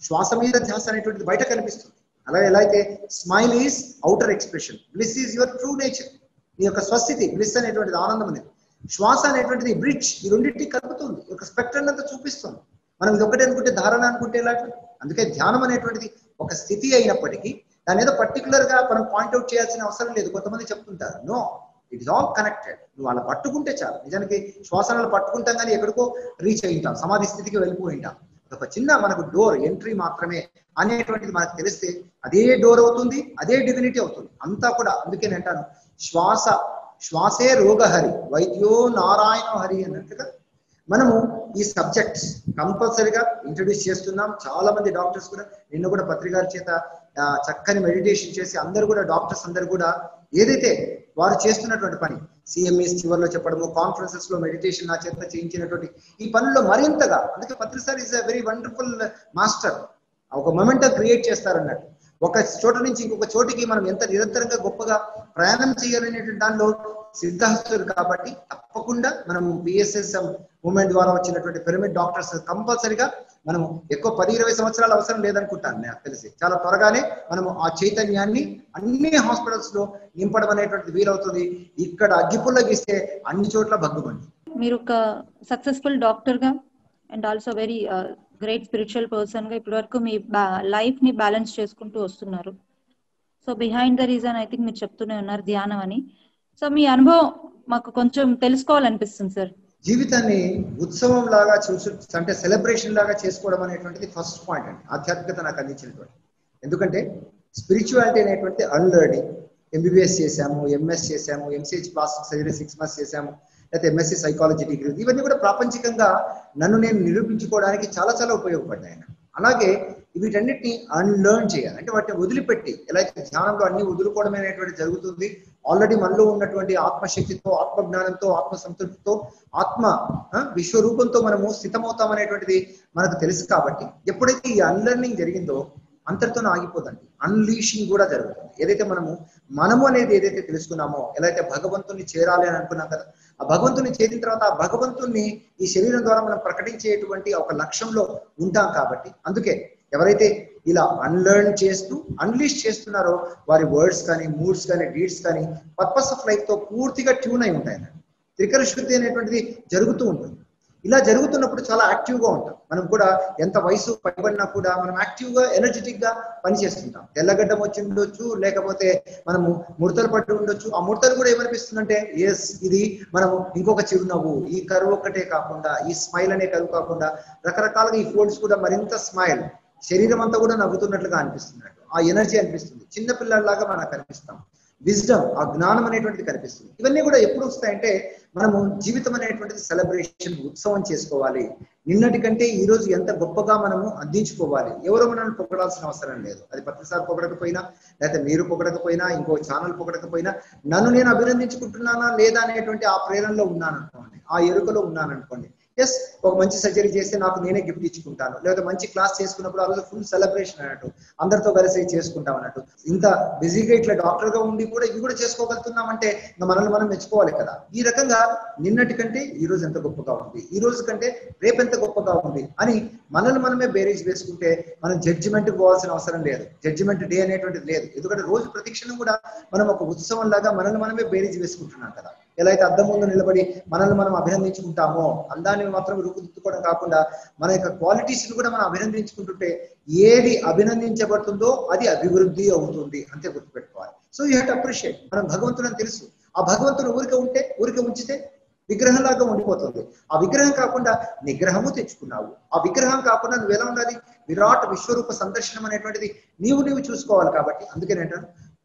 శ్వాస మీద ధ్యాస అనేటువంటిది బయట కనిపిస్తుంది. అలా ఎలా అయితే smile is outer expression, bliss is your true nature, నీ యొక్క స్వస్థితి బ్లిస్ అనేటువంటిది ఆనందం అనేది. శ్వాస అనేటువంటిది బ్రిడ్జ్, ఈ రెండింటిని కలుపుతుంది, ఒక స్పెక్ట్రమ్ అంతా చూపిస్తుంది. మనం ఇది ఒకటే అనుకుంటే ధారణ అనుకుంటే ఎలా? అందుకే ధ్యానం అనేటువంటిది ఒక స్థితి అయినప్పటికీ దాని ఏదో పర్టికులర్ గా మనం పాయింట్అవుట్ చేయాల్సిన అవసరం లేదు. కొంతమంది చెప్తుంటారు no, it is all connected, నువ్వు అలా పట్టుకుంటే చాలు. నిజానికి శ్వాసనాలు పట్టుకుంటాం కానీ ఎక్కడికో రీచ్ అయి ఉంటాం, సమాధి స్థితికి వెళ్ళిపోయి ఉంటాం. ఒక చిన్న మనకు డోర్ ఎంట్రీ మాత్రమే అనేటువంటిది మనకు తెలిస్తే అదే డోర్ అవుతుంది, అదే డివినిటీ అవుతుంది అంతా కూడా. అందుకే నేను అంటాను శ్వాసే రోగహరి వైద్యో నారాయణ హరి అన్నట్టుగా మనము ఈ సబ్జెక్ట్స్ కంపల్సరీగా ఇంట్రడ్యూస్ చేస్తున్నాం. చాలా మంది డాక్టర్స్ కూడా నిన్న కూడా పత్రికాల చేత చక్కని మెడిటేషన్ చేసి అందరూ కూడా డాక్టర్స్ అందరూ కూడా ఏదైతే వారు చేస్తున్నటువంటి పని సిఎంఈస్ చివరిలో చెప్పడము, కాన్ఫరెన్సెస్ లో మెడిటేషన్ నా చేత చేయించినటువంటి ఈ పనుల్లో మరింతగా, అందుకే పత్రిసార్ is a very wonderful master, ఒక మొమెంటం క్రియేట్ చేస్తారన్నట్టు. ఒక చోట నుంచి ఇంకొక చోటికి మనం ఎంత నిరంతరంగా గొప్పగా ప్రయాణం చేయాలనేటువంటి దానిలో సిద్ధహస్తులు. కాబట్టి తప్పకుండా మనం పిఎస్ఎస్ఎం మూవ్మెంట్ ద్వారా వచ్చినటువంటి పిరమిడ్ డాక్టర్స్ కంపల్సరీగా మనము ఎక్కువ 10-20 సంవత్సరాలు అవసరం లేదనుకుంటాను నాకు తెలిసి. చాలా త్వరగానే మనము ఆ చైతన్యాన్ని అన్ని హాస్పిటల్స్ లో నింపడం అనేటువంటిది వీలవుతుంది. ఇక్కడ అగ్గిపుల్ల గీస్తే అన్ని చోట్ల భగ్గుమండి. మీరు ఒక సక్సెస్ఫుల్ డాక్టర్ గా and also very great spiritual person గా ఇప్పటి వరకు మీ లైఫ్ ని బ్యాలెన్స్ చేసుకుంటూ వస్తున్నారు. So behind the reason I think మీరు చెప్తూనే ఉన్నారు ధ్యానం అని. సో మీ అనుభవం మాకు కొంచెం తెలుసుకోవాలనిపిస్తుంది సార్. జీవితాన్ని ఉత్సవం లాగా చూసి, అంటే సెలబ్రేషన్ లాగా చేసుకోవడం అనేటువంటిది ఫస్ట్ పాయింట్ అండి ఆధ్యాత్మికత నాకు అందించినటువంటి. ఎందుకంటే స్పిరిచువాలిటీ అనేటువంటిది అన్లర్నింగ్. ఎంబీబీఎస్ చేశాము, ఎంఎస్ చేశాము, ఎంసీహెచ్ ప్లాస్టిక్ సర్జరీ 6 months చేశాము, లేకపోతే ఎంఎస్సీ సైకాలజీ డిగ్రీ, ఇవన్నీ కూడా ప్రాపంచికంగా నన్ను నేను నిరూపించుకోవడానికి చాలా చాలా ఉపయోగపడ్డాయి. అలాగే వీటన్నిటిని అన్లర్న్ చేయాలి, అంటే వాటిని వదిలిపెట్టి, ఎలా అయితే ధ్యానంలో అన్ని వదులుకోవడం అనేటువంటి జరుగుతుంది, ఆల్రెడీ మనలో ఉన్నటువంటి ఆత్మశక్తితో, ఆత్మజ్ఞానంతో, ఆత్మ సంతృప్తితో, ఆత్మ విశ్వరూపంతో మనము స్థితమవుతాం అనేటువంటిది మనకు తెలుసు. కాబట్టి ఎప్పుడైతే ఈ అన్లర్నింగ్ జరిగిందో అంతటితోనే ఆగిపోదండి, అన్లీషింగ్ కూడా జరుగుతుంది. ఏదైతే మనము అనేది ఏదైతే తెలుసుకున్నామో, ఎలా అయితే భగవంతుని చేరాలి అని అనుకున్నాం కదా, ఆ భగవంతుని చేరిన తర్వాత ఆ భగవంతుని ఈ శరీరం ద్వారా మనం ప్రకటించేటువంటి ఒక లక్ష్యంలో ఉంటాం. కాబట్టి అందుకే ఎవరైతే ఇలా అన్లర్న్ చేస్తూ అన్లీష్ చేస్తున్నారో వారి వర్డ్స్ కానీ, మూడ్స్ కానీ, డీడ్స్ కానీ పర్పస్ ఆఫ్ లైఫ్ తో పూర్తిగా ట్యూన్ అయి ఉంటాయి. త్రికర శుద్ధి అనేటువంటిది జరుగుతూ ఉంటుంది. ఇలా జరుగుతున్నప్పుడు చాలా యాక్టివ్ గా ఉంటాం. మనం కూడా ఎంత వయసు పైబడినా కూడా మనం యాక్టివ్ గా, ఎనర్జెటిక్ గా పనిచేస్తుంటాం. తెల్లగడ్డం వచ్చి ఉండొచ్చు, లేకపోతే మనము ముడతలు పట్టి ఉండొచ్చు. ఆ ముడతలు కూడా ఏమనిపిస్తుందంటే ఎస్, ఇది మనము ఇంకొక చిరునవ్వు, ఈ కరువు ఒక్కటే కాకుండా, ఈ స్మైల్ అనే కరువు కాకుండా రకరకాలుగా ఈ ఫోల్డ్స్ కూడా మరింత స్మైల్, శరీరం అంతా కూడా నవ్వుతున్నట్లుగా అనిపిస్తున్నట్టు ఆ ఎనర్జీ అనిపిస్తుంది. చిన్న పిల్లల్లాగా మనకు కనిపిస్తాం. విజ్డమ్, ఆ జ్ఞానం అనేటువంటిది కనిపిస్తుంది. ఇవన్నీ కూడా ఎప్పుడు వస్తాయంటే మనము జీవితం అనేటువంటిది సెలబ్రేషన్, ఉత్సవం చేసుకోవాలి. నిన్నటి కంటే ఈ రోజు ఎంత గొప్పగా మనము అందించుకోవాలి. ఎవరో మనల్ని పొగడాల్సిన అవసరం లేదు. అది పత్రిసారి పొగడకపోయినా, లేకపోతే మీరు పొగడకపోయినా, ఇంకో ఛానల్ పొగడకపోయినా, నన్ను నేను అభినందించుకుంటున్నానా లేదా అనేటువంటి ఆ ప్రేరణలో ఉన్నాను అనుకోండి, ఆ ఎరుకలో ఉన్నాను అనుకోండి. ఎస్, ఒక మంచి సర్జరీ చేస్తే నాకు నేనే గిఫ్ట్ ఇచ్చుకుంటాను, లేదా మంచి క్లాస్ చేసుకున్నప్పుడు ఆ రోజు ఫుల్ సెలబ్రేషన్ అన్నట్టు, అందరితో కలిసి చేసుకుంటాం అన్నట్టు. ఇంత బిజీగా ఇట్లా డాక్టర్ గా ఉండి కూడా ఇవి కూడా చేసుకోగలుగుతున్నామంటే మనల్ని మనం మెచ్చుకోవాలి కదా. ఈ రకంగా నిన్నటి కంటే ఈ రోజు ఎంత గొప్పగా ఉంది, ఈ రోజు కంటే రేపు ఎంత గొప్పగా ఉంది అని మనల్ని మనమే బేరీజ్ వేసుకుంటే మనం జడ్జిమెంట్ పోవాల్సిన అవసరం లేదు. జడ్జిమెంట్ డే అనేటువంటిది లేదు. ఎందుకంటే రోజు ప్రతిక్షణం కూడా మనం ఒక ఉత్సవం లాగా మనల్ని మనమే బేరీజ్ వేసుకుంటున్నాం కదా. ఎలా అయితే అద్దం ముందు నిలబడి మనల్ని మనం అభినందించుకుంటామో, అందాన్ని మాత్రం రూపుదిద్దుకోవడం కాకుండా మన యొక్క క్వాలిటీస్ కూడా మనం అభినందించుకుంటుంటే ఏది అభినందించబడుతుందో అది అభివృద్ధి అవుతుంది, అంతే గుర్తుపెట్టుకోవాలి. So you have to appreciate. మనం భగవంతుడు అని తెలుసు, ఆ భగవంతుడు ఊరికే ఉంచితే విగ్రహంలాగా ఉండిపోతుంది. ఆ విగ్రహం కాకుండా నిగ్రహము తెచ్చుకున్నావు. ఆ విగ్రహం కాకుండా నువ్వు ఎలా ఉండాలి, విరాట్ విశ్వరూప సందర్శనం అనేటువంటిది నీవు చూసుకోవాలి. కాబట్టి అందుకే నేను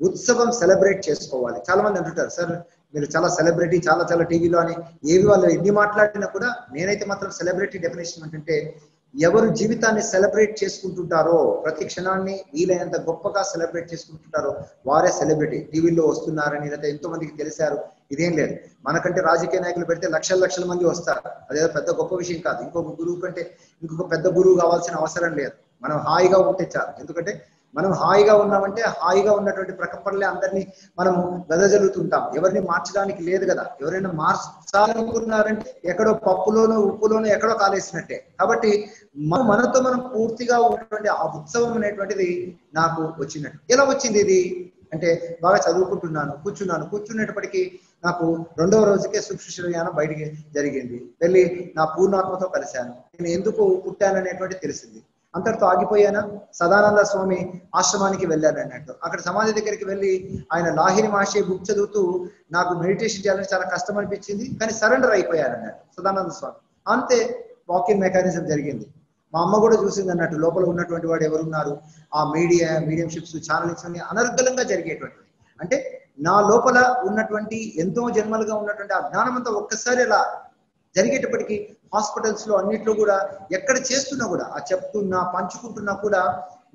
ఉత్సవం సెలబ్రేట్ చేసుకోవాలి. చాలా మంది అంటుంటారు, సార్ మీరు చాలా సెలబ్రిటీ, చాలా చాలా టీవీలో అని ఏవి వాళ్ళు ఎన్ని మాట్లాడినా కూడా నేనైతే మాత్రం సెలబ్రిటీ డెఫినేషన్ ఏంటంటే ఎవరు జీవితాన్ని సెలబ్రేట్ చేసుకుంటుంటారో, ప్రతి క్షణాన్ని వీలైనంత గొప్పగా సెలబ్రేట్ చేసుకుంటుంటారో వారే సెలబ్రిటీ. టీవీలో వస్తున్నారని లేకపోతే ఎంతో మందికి తెలిసారు ఇదేం లేదు. మనకంటే రాజకీయ నాయకులు పెడితే లక్షల లక్షల మంది వస్తారు, అదేదో పెద్ద గొప్ప విషయం కాదు. ఇంకొక గురువు కంటే ఇంకొక పెద్ద గురువు కావాల్సిన అవసరం లేదు. మనం హాయిగా ఉంటే చాలు. ఎందుకంటే మనం హాయిగా ఉన్నామంటే హాయిగా ఉన్నటువంటి ప్రకంపనలే అందరినీ మనము వెదజల్లుతుంటాం. ఎవరిని మార్చడానికి లేదు కదా. ఎవరైనా మార్చాలనుకున్నారంటే ఎక్కడో పప్పులోనో ఉప్పులోనో ఎక్కడో కాలేసినట్టే. కాబట్టి మనతో మనం పూర్తిగా ఉన్నటువంటి ఆ ఉత్సవం అనేటువంటిది నాకు వచ్చినట్టు. ఎలా వచ్చింది ఇది అంటే బాగా చదువుకుంటున్నాను, కూర్చునేటప్పటికీ నాకు 2వ రోజుకే సూక్ష్మశరీరం బయటికి జరిగింది. వెళ్ళి నా పూర్ణాత్మతో కలిశాను. నేను ఎందుకు పుట్టాననేటువంటి తెలిసింది. అంతటితో ఆగిపోయానా? సదానంద స్వామి ఆశ్రమానికి వెళ్ళాను అన్నట్టు. అక్కడ సమాధి దగ్గరికి వెళ్ళి ఆయన లాహిరి మహర్షి బుక్ చదువుతూ నాకు మెడిటేషన్ చేయాలని చాలా కష్టం అనిపించింది, కానీ సరెండర్ అయిపోయాను అన్నట్టు సదానంద స్వామి. అంతే వాకింగ్ మెకానిజం జరిగింది. మా అమ్మ కూడా చూసింది అన్నట్టు లోపల ఉన్నటువంటి వాడు ఎవరున్నారు, ఆ మీడియంషిప్స్ ఛానల్స్ అన్ని అనర్గళంగా జరిగేటువంటివి. అంటే నా లోపల ఉన్నటువంటి ఎంతో జన్మలుగా ఉన్నటువంటి ఆ జ్ఞానం అంతా ఒక్కసారి అలా జరిగేటప్పటికీ హాస్పిటల్స్ లో అన్నిట్లో కూడా ఎక్కడ చేస్తున్నా కూడా ఆ చెప్తున్నా పంచుకుంటున్నా కూడా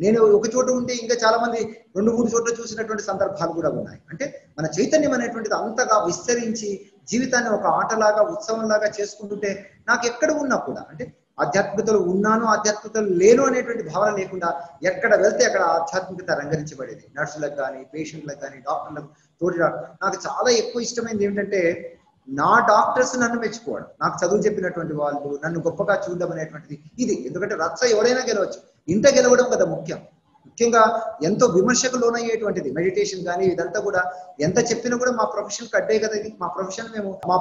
నేను ఒక చోట ఉంటే ఇంకా చాలా మంది 2-3 చోట్ల చూసినటువంటి సందర్భాలు కూడా ఉన్నాయి. అంటే మన చైతన్యం అనేటువంటిది అంతగా విస్తరించి జీవితాన్ని ఒక ఆటలాగా ఉత్సవంలాగా చేసుకుంటుంటే నాకు ఎక్కడ ఉన్నా కూడా అంటే ఆధ్యాత్మికతలో ఉన్నాను, ఆధ్యాత్మికతలో లేను అనేటువంటి భావన లేకుండా ఎక్కడ వెళ్తే అక్కడ ఆధ్యాత్మికత రంగరించబడేది. నర్సులకు కానీ, పేషెంట్లకు కానీ, డాక్టర్లకు, తోటి నాకు చాలా ఎక్కువ ఇష్టమైనది ఏమిటంటే నా డాక్టర్స్ నన్ను మెచ్చుకోవడం, నాకు చదువు చెప్పినటువంటి వాళ్ళు నన్ను గొప్పగా చూడడం అనేటువంటిది ఇది. ఎందుకంటే రచ్చ ఎవరైనా గెలవచ్చు, ఇంట గెలవడం కదా ముఖ్యం. ముఖ్యంగా ఎంతో విమర్శకు లోనయ్యేటువంటిది మెడిటేషన్ కానీ ఇదంతా కూడా ఎంత చెప్పినా కూడా మా ప్రొఫెషన్ అడ్డే కదా ఇది. మా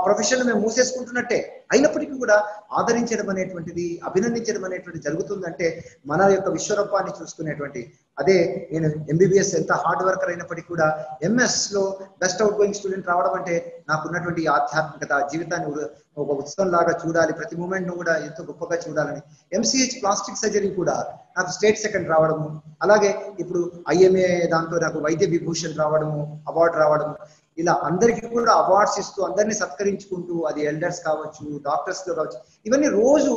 ప్రొఫెషన్ మేము మూసేసుకుంటున్నట్టే. అయినప్పటికీ కూడా ఆదరించడం అనేటువంటిది, అభినందించడం అనేటువంటి జరుగుతుందంటే మన యొక్క విశ్వరూపాన్ని చూసుకునేటువంటి అదే నేను ఎంబీబీఎస్ ఎంత హార్డ్ వర్కర్ అయినప్పటికీ కూడా ఎంఎస్ లో బెస్ట్ అవుట్ గోయింగ్ స్టూడెంట్ రావడం అంటే నాకున్నటువంటి ఆధ్యాత్మికత జీవితాన్ని ఒక ఉత్సవం లాగా చూడాలి, ప్రతి మూమెంట్ ను కూడా ఎంతో గొప్పగా చూడాలని. ఎంసీహెచ్ ప్లాస్టిక్ సర్జరీ కూడా నాకు స్టేట్ సెకండ్ రావడము, అలాగే ఇప్పుడు ఐఎంఏ దాంతో నాకు వైద్య విభూషణ్ రావడము, అవార్డు రావడము, ఇలా అందరికీ కూడా అవార్డ్స్ ఇస్తూ అందరినీ సత్కరించుకుంటూ అది ఎల్డర్స్ కావచ్చు, డాక్టర్స్ లో కావచ్చు, ఇవన్నీ రోజు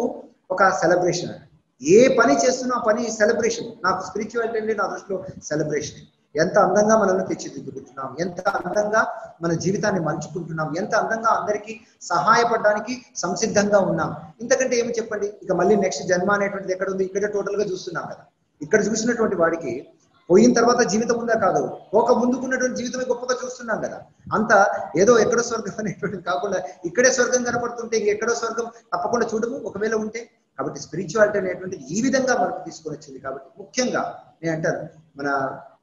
ఒక సెలబ్రేషన్. ఏ పని చేస్తున్నా ఆ పని సెలబ్రేషన్. నాకు స్పిరిచువాలిటీ అంటే నా దృష్టిలో సెలబ్రేషన్. ఎంత అందంగా మనల్ని తెచ్చిదిద్దుకుంటున్నాం, ఎంత అందంగా మన జీవితాన్ని మలుచుకుంటున్నాం, ఎంత అందంగా అందరికీ సహాయపడడానికి సంసిద్ధంగా ఉన్నాం. ఇంతకంటే ఏమి చెప్పండి. ఇక మళ్ళీ నెక్స్ట్ జన్మ అనేటువంటిది ఎక్కడ ఉంది? ఇక్కడ టోటల్ గా చూస్తున్నాం కదా. ఇక్కడ చూసినటువంటి వాడికి పోయిన తర్వాత జీవితం ఉందా కాదు, ఒక ముందుకున్నటువంటి జీవితమే గొప్పగా చూస్తున్నాం కదా. అంత ఏదో ఎక్కడో స్వర్గం అనేటువంటిది కాకుండా ఇక్కడే స్వర్గం కనపడుతుంటే ఇంకెక్కడో స్వర్గం తప్పకుండా చూడము ఒకవేళ ఉంటే. కాబట్టి స్పిరిచువాలిటీ అనేటువంటిది ఈ విధంగా మనకు తీసుకొని వచ్చింది. కాబట్టి ముఖ్యంగా నేను అంటాను మన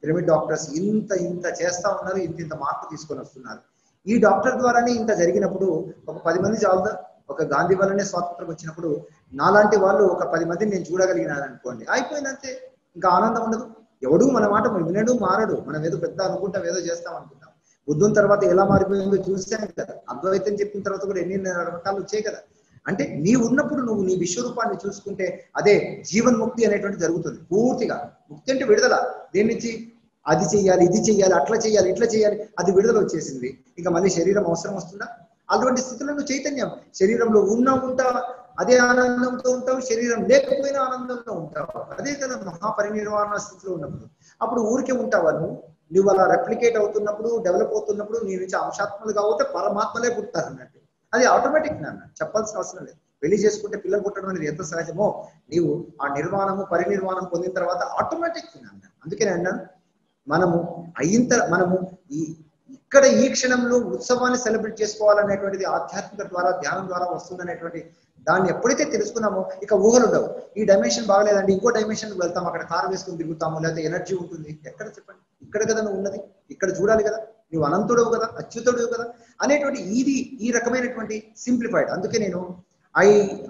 పిరమిడ్ డాక్టర్స్ ఇంత చేస్తా ఉన్నారు, ఇంత మార్పు తీసుకొని వస్తున్నారు. ఈ డాక్టర్ ద్వారానే ఇంత జరిగినప్పుడు ఒక 10 మంది చాలుదా? ఒక గాంధీ వల్లనే స్వాతంత్రం వచ్చినప్పుడు నాలాంటి వాళ్ళు ఒక 10 మందిని నేను చూడగలిగినాను అనుకోండి, అయిపోయిందంతే. ఇంకా ఆనందం ఉండదు. ఎవడు మన మాట వినడు, మారడు. మనం ఏదో పెద్ద అనుకుంటాం, ఏదో చేస్తాం అనుకుంటాం. బుద్ధుని తర్వాత ఎలా మారిపోయిందో చూసాం కదా. అద్వైతం చెప్పిన తర్వాత కూడా ఎన్ని రకాలు వచ్చాయి కదా. అంటే నీవు ఉన్నప్పుడు నువ్వు నీ విశ్వరూపాన్ని చూసుకుంటే అదే జీవన్ముక్తి అనేటువంటి జరుగుతుంది పూర్తిగా. ముక్తి అంటే విడుదల. దేని నుంచి? అది చెయ్యాలి, ఇది చెయ్యాలి, అట్లా చెయ్యాలి, ఇట్లా చేయాలి, అది విడుదల వచ్చేసింది. ఇంకా మళ్ళీ శరీరం అవసరం వస్తుందా? అటువంటి స్థితిలో నువ్వు చైతన్యం శరీరంలో ఉంటావు, అదే ఆనందంతో ఉంటావు, శరీరం లేకపోయినా ఆనందంలో ఉంటావు. అదే కదా మహాపరినిర్వాణ స్థితిలో ఉన్నప్పుడు. అప్పుడు ఊరికే ఉంటావా నువ్వు అలా రెప్లికేట్ అవుతున్నప్పుడు, డెవలప్ అవుతున్నప్పుడు నీ నుంచి అంశాత్మలు కాకపోతే పరమాత్మలే పుడతారు అన్నట్టు. అది ఆటోమేటిక్ నాన్న, చెప్పాల్సిన అవసరం లేదు. పెళ్లి చేసుకుంటే పిల్లలు పుట్టడం అనేది ఎంత సహజమో నీవు ఆ నిర్వాణము పరినిర్వాణం పొందిన తర్వాత ఆటోమేటిక్ నాన్న. అందుకే నేను మనము ఇక్కడ ఈ క్షణంలో ఉత్సవాన్ని సెలబ్రేట్ చేసుకోవాలనేటువంటిది ఆధ్యాత్మిక ద్వారా ధ్యానం ద్వారా వస్తుందనేటువంటి దాన్ని ఎప్పుడైతే తెలుసుకున్నామో ఇక ఊహలు ఉండవు. ఈ డైమెన్షన్ బాగలేదండి, ఇంకో డైమెన్షన్ వెళ్తాం, అక్కడ కారు వేసుకుని తిరుగుతాము, లేకపోతే ఎనర్జీ ఉంటుంది. ఎక్కడ చెప్పండి? ఇక్కడ కదా నువ్వు ఉన్నది, ఇక్కడ చూడాలి కదా. నువ్వు అనంతుడవు కదా, అచ్యుతుడవు కదా అనేటువంటి ఈ రకమైనటువంటి సింప్లిఫైడ్. అందుకే నేను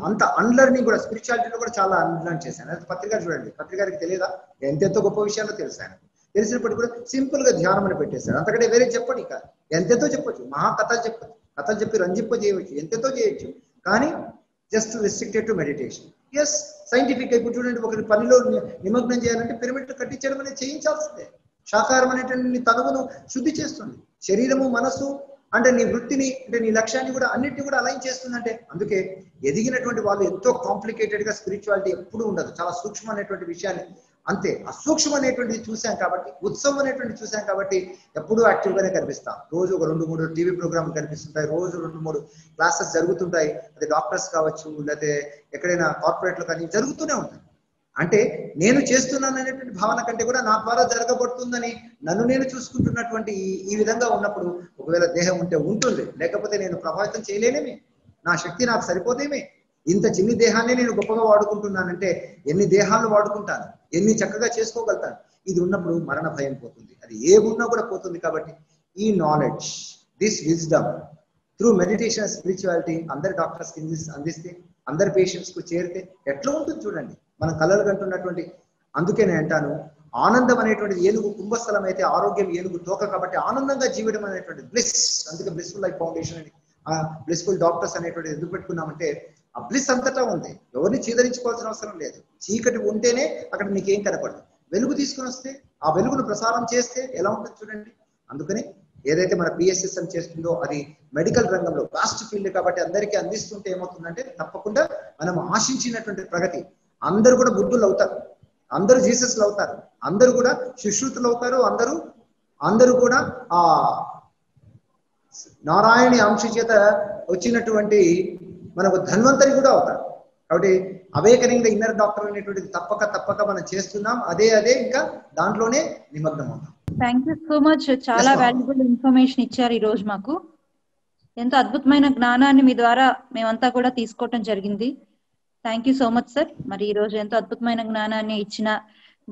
అంత అన్లర్నింగ్ కూడా స్పిరిచువాలిటీలో కూడా చాలా అన్లర్న్ చేశాను. అది పత్రిక చూడండి, పత్రికారికి తెలియదా ఎంతెంతో గొప్ప విషయాల్లో తెలుసాను. తెలిసినప్పటికీ కూడా సింపుల్ గా ధ్యానం అని పెట్టేశాడు. అంతకంటే వేరే చెప్పండి. ఇక ఎంతెంతో చెప్పొచ్చు, మహాకథలు చెప్పచ్చు, కథలు చెప్పి రంజింప చేయవచ్చు, ఎంతెంతో చేయొచ్చు. కానీ just restricted to meditation. Yes, scientific ఇప్పుడు చూడండి, ఒకరి పనిలో నిమగ్నం చేయాలంటే పిరమిడ్ కట్టించడం అనేది చేయించాల్సిందే. శాకాహారం అనేటువంటి తనువును శుద్ధి చేస్తుంది. శరీరము మనసు అంటే నీ వృత్తిని అంటే నీ లక్ష్యాన్ని కూడా అన్నిటిని కూడా అలైన్ చేస్తుందంటే. అందుకే ఎదిగినటువంటి వాళ్ళు ఎంతో కాంప్లికేటెడ్ గా స్పిరిచువాలిటీ ఎప్పుడూ ఉండదు, చాలా సూక్ష్మమైనటువంటి విషయాన్ని అంతే అసూక్ష్మ అనేటువంటిది చూసాం కాబట్టి, ఉత్సవం అనేటువంటిది చూసాం కాబట్టి ఎప్పుడూ యాక్టివ్ గానే కనిపిస్తాం. రోజు ఒక 2-3 టీవీ ప్రోగ్రాంలు కనిపిస్తుంటాయి, రోజు 2-3 క్లాసెస్ జరుగుతుంటాయి. అది డాక్టర్స్ కావచ్చు, లేకపోతే ఎక్కడైనా కార్పొరేట్లు కానీ జరుగుతూనే ఉంటాయి. అంటే నేను చేస్తున్నాను అనేటువంటి భావన కంటే కూడా నా ద్వారా జరగబడుతుందని నన్ను నేను చూసుకుంటున్నటువంటి ఈ విధంగా ఉన్నప్పుడు ఒకవేళ దేహం ఉంటే ఉంటుంది, లేకపోతే నేను ప్రభావితం చేయలేనేమి, నా శక్తి నాకు సరిపోతేమే. ఇంత చిన్ని దేహాన్ని నేను గొప్పగా వాడుకుంటున్నానంటే ఎన్ని దేహాలను వాడుకుంటాను, ఎన్ని చక్కగా చేసుకోగలుగుతాను. ఇది ఉన్నప్పుడు మరణ భయం పోతుంది, అది ఏమున్నా కూడా పోతుంది. కాబట్టి ఈ knowledge, this wisdom through meditation spirituality అందరి డాక్టర్స్ కి అందిస్తే, అందరి పేషెంట్స్ కు చేరితే ఎట్లా ఉంటుంది చూడండి. మనం కలలు కంటున్నటువంటి, అందుకే నేను అంటాను ఆనందం అనేటువంటిది ఏనుగు కుంభస్థలం అయితే ఆరోగ్యం ఏనుగు తోక. కాబట్టి ఆనందంగా జీవితం అనేటువంటి బ్లిస్, అందుకే బ్లిస్ఫుల్ లైఫ్ ఫౌండేషన్ అని బ్లిస్ఫుల్ డాక్టర్స్ అనేటువంటిది ఎందుకు పెట్టుకున్నామంటే ఆ బ్లిస్ అంతటా ఉంది, ఎవరిని చీదరించుకోవాల్సిన అవసరం లేదు. చీకటి ఉంటేనే అక్కడ నీకేం కనపడదు, వెలుగు తీసుకుని వస్తే ఆ వెలుగును ప్రసారం చేస్తే ఎలా ఉంటుంది చూడండి. అందుకని ఏదైతే మన పిఎస్ఎస్ఎం చేస్తుందో అది మెడికల్ రంగంలో కాస్ట్ ఫీల్డ్ కాబట్టి అందరికీ అందిస్తుంటే ఏమవుతుందంటే తప్పకుండా మనం ఆశించినటువంటి ప్రగతి, అందరూ కూడా బుద్ధులు అవుతారు, అందరూ జీసస్లు అవుతారు, అందరూ కూడా సుశ్రుతులు అవుతారు, అందరూ కూడా ఆ నారాయణి అంశ చేత వచ్చినటువంటి మనకు ధన్వంతరి కూడా అవుతారు. కాబట్టి అవేకనింగ్ ద ఇన్నర్ డాక్టర్ అనేటువంటిది తప్పక మనం చేస్తున్నాం. అదే ఇంకా దాంట్లోనే నిమగ్నం అవుతాం. Thank you so much. చాలా వాల్యుబుల్ ఇన్ఫర్మేషన్ ఇచ్చారు ఈ రోజు మాకు. ఎంతో అద్భుతమైన జ్ఞానాన్ని మీ ద్వారా మేమంతా కూడా తీసుకోవటం జరిగింది. Thank you so much sir. మరి ఈ రోజు ఎంతో అద్భుతమైన జ్ఞానాన్ని ఇచ్చిన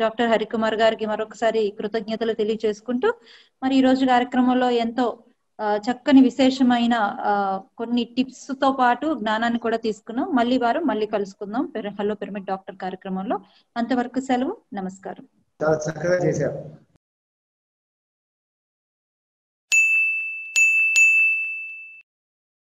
డాక్టర్ హరికుమార్ గారికి మరొకసారి కృతజ్ఞతలు తెలియజేసుకుంటూ, మరి ఈ రోజు కార్యక్రమంలో ఎంతో చక్కని విశేషమైన కొన్ని టిప్స్ తో పాటు జ్ఞానాన్ని కూడా తీసుకున్నాం. మళ్ళీ కలుసుకుందాం హలో పిరమిడ్ డాక్టర్ కార్యక్రమంలో. అంతవరకు సెలవు, నమస్కారం. చాలా చక్కగా చేశారు.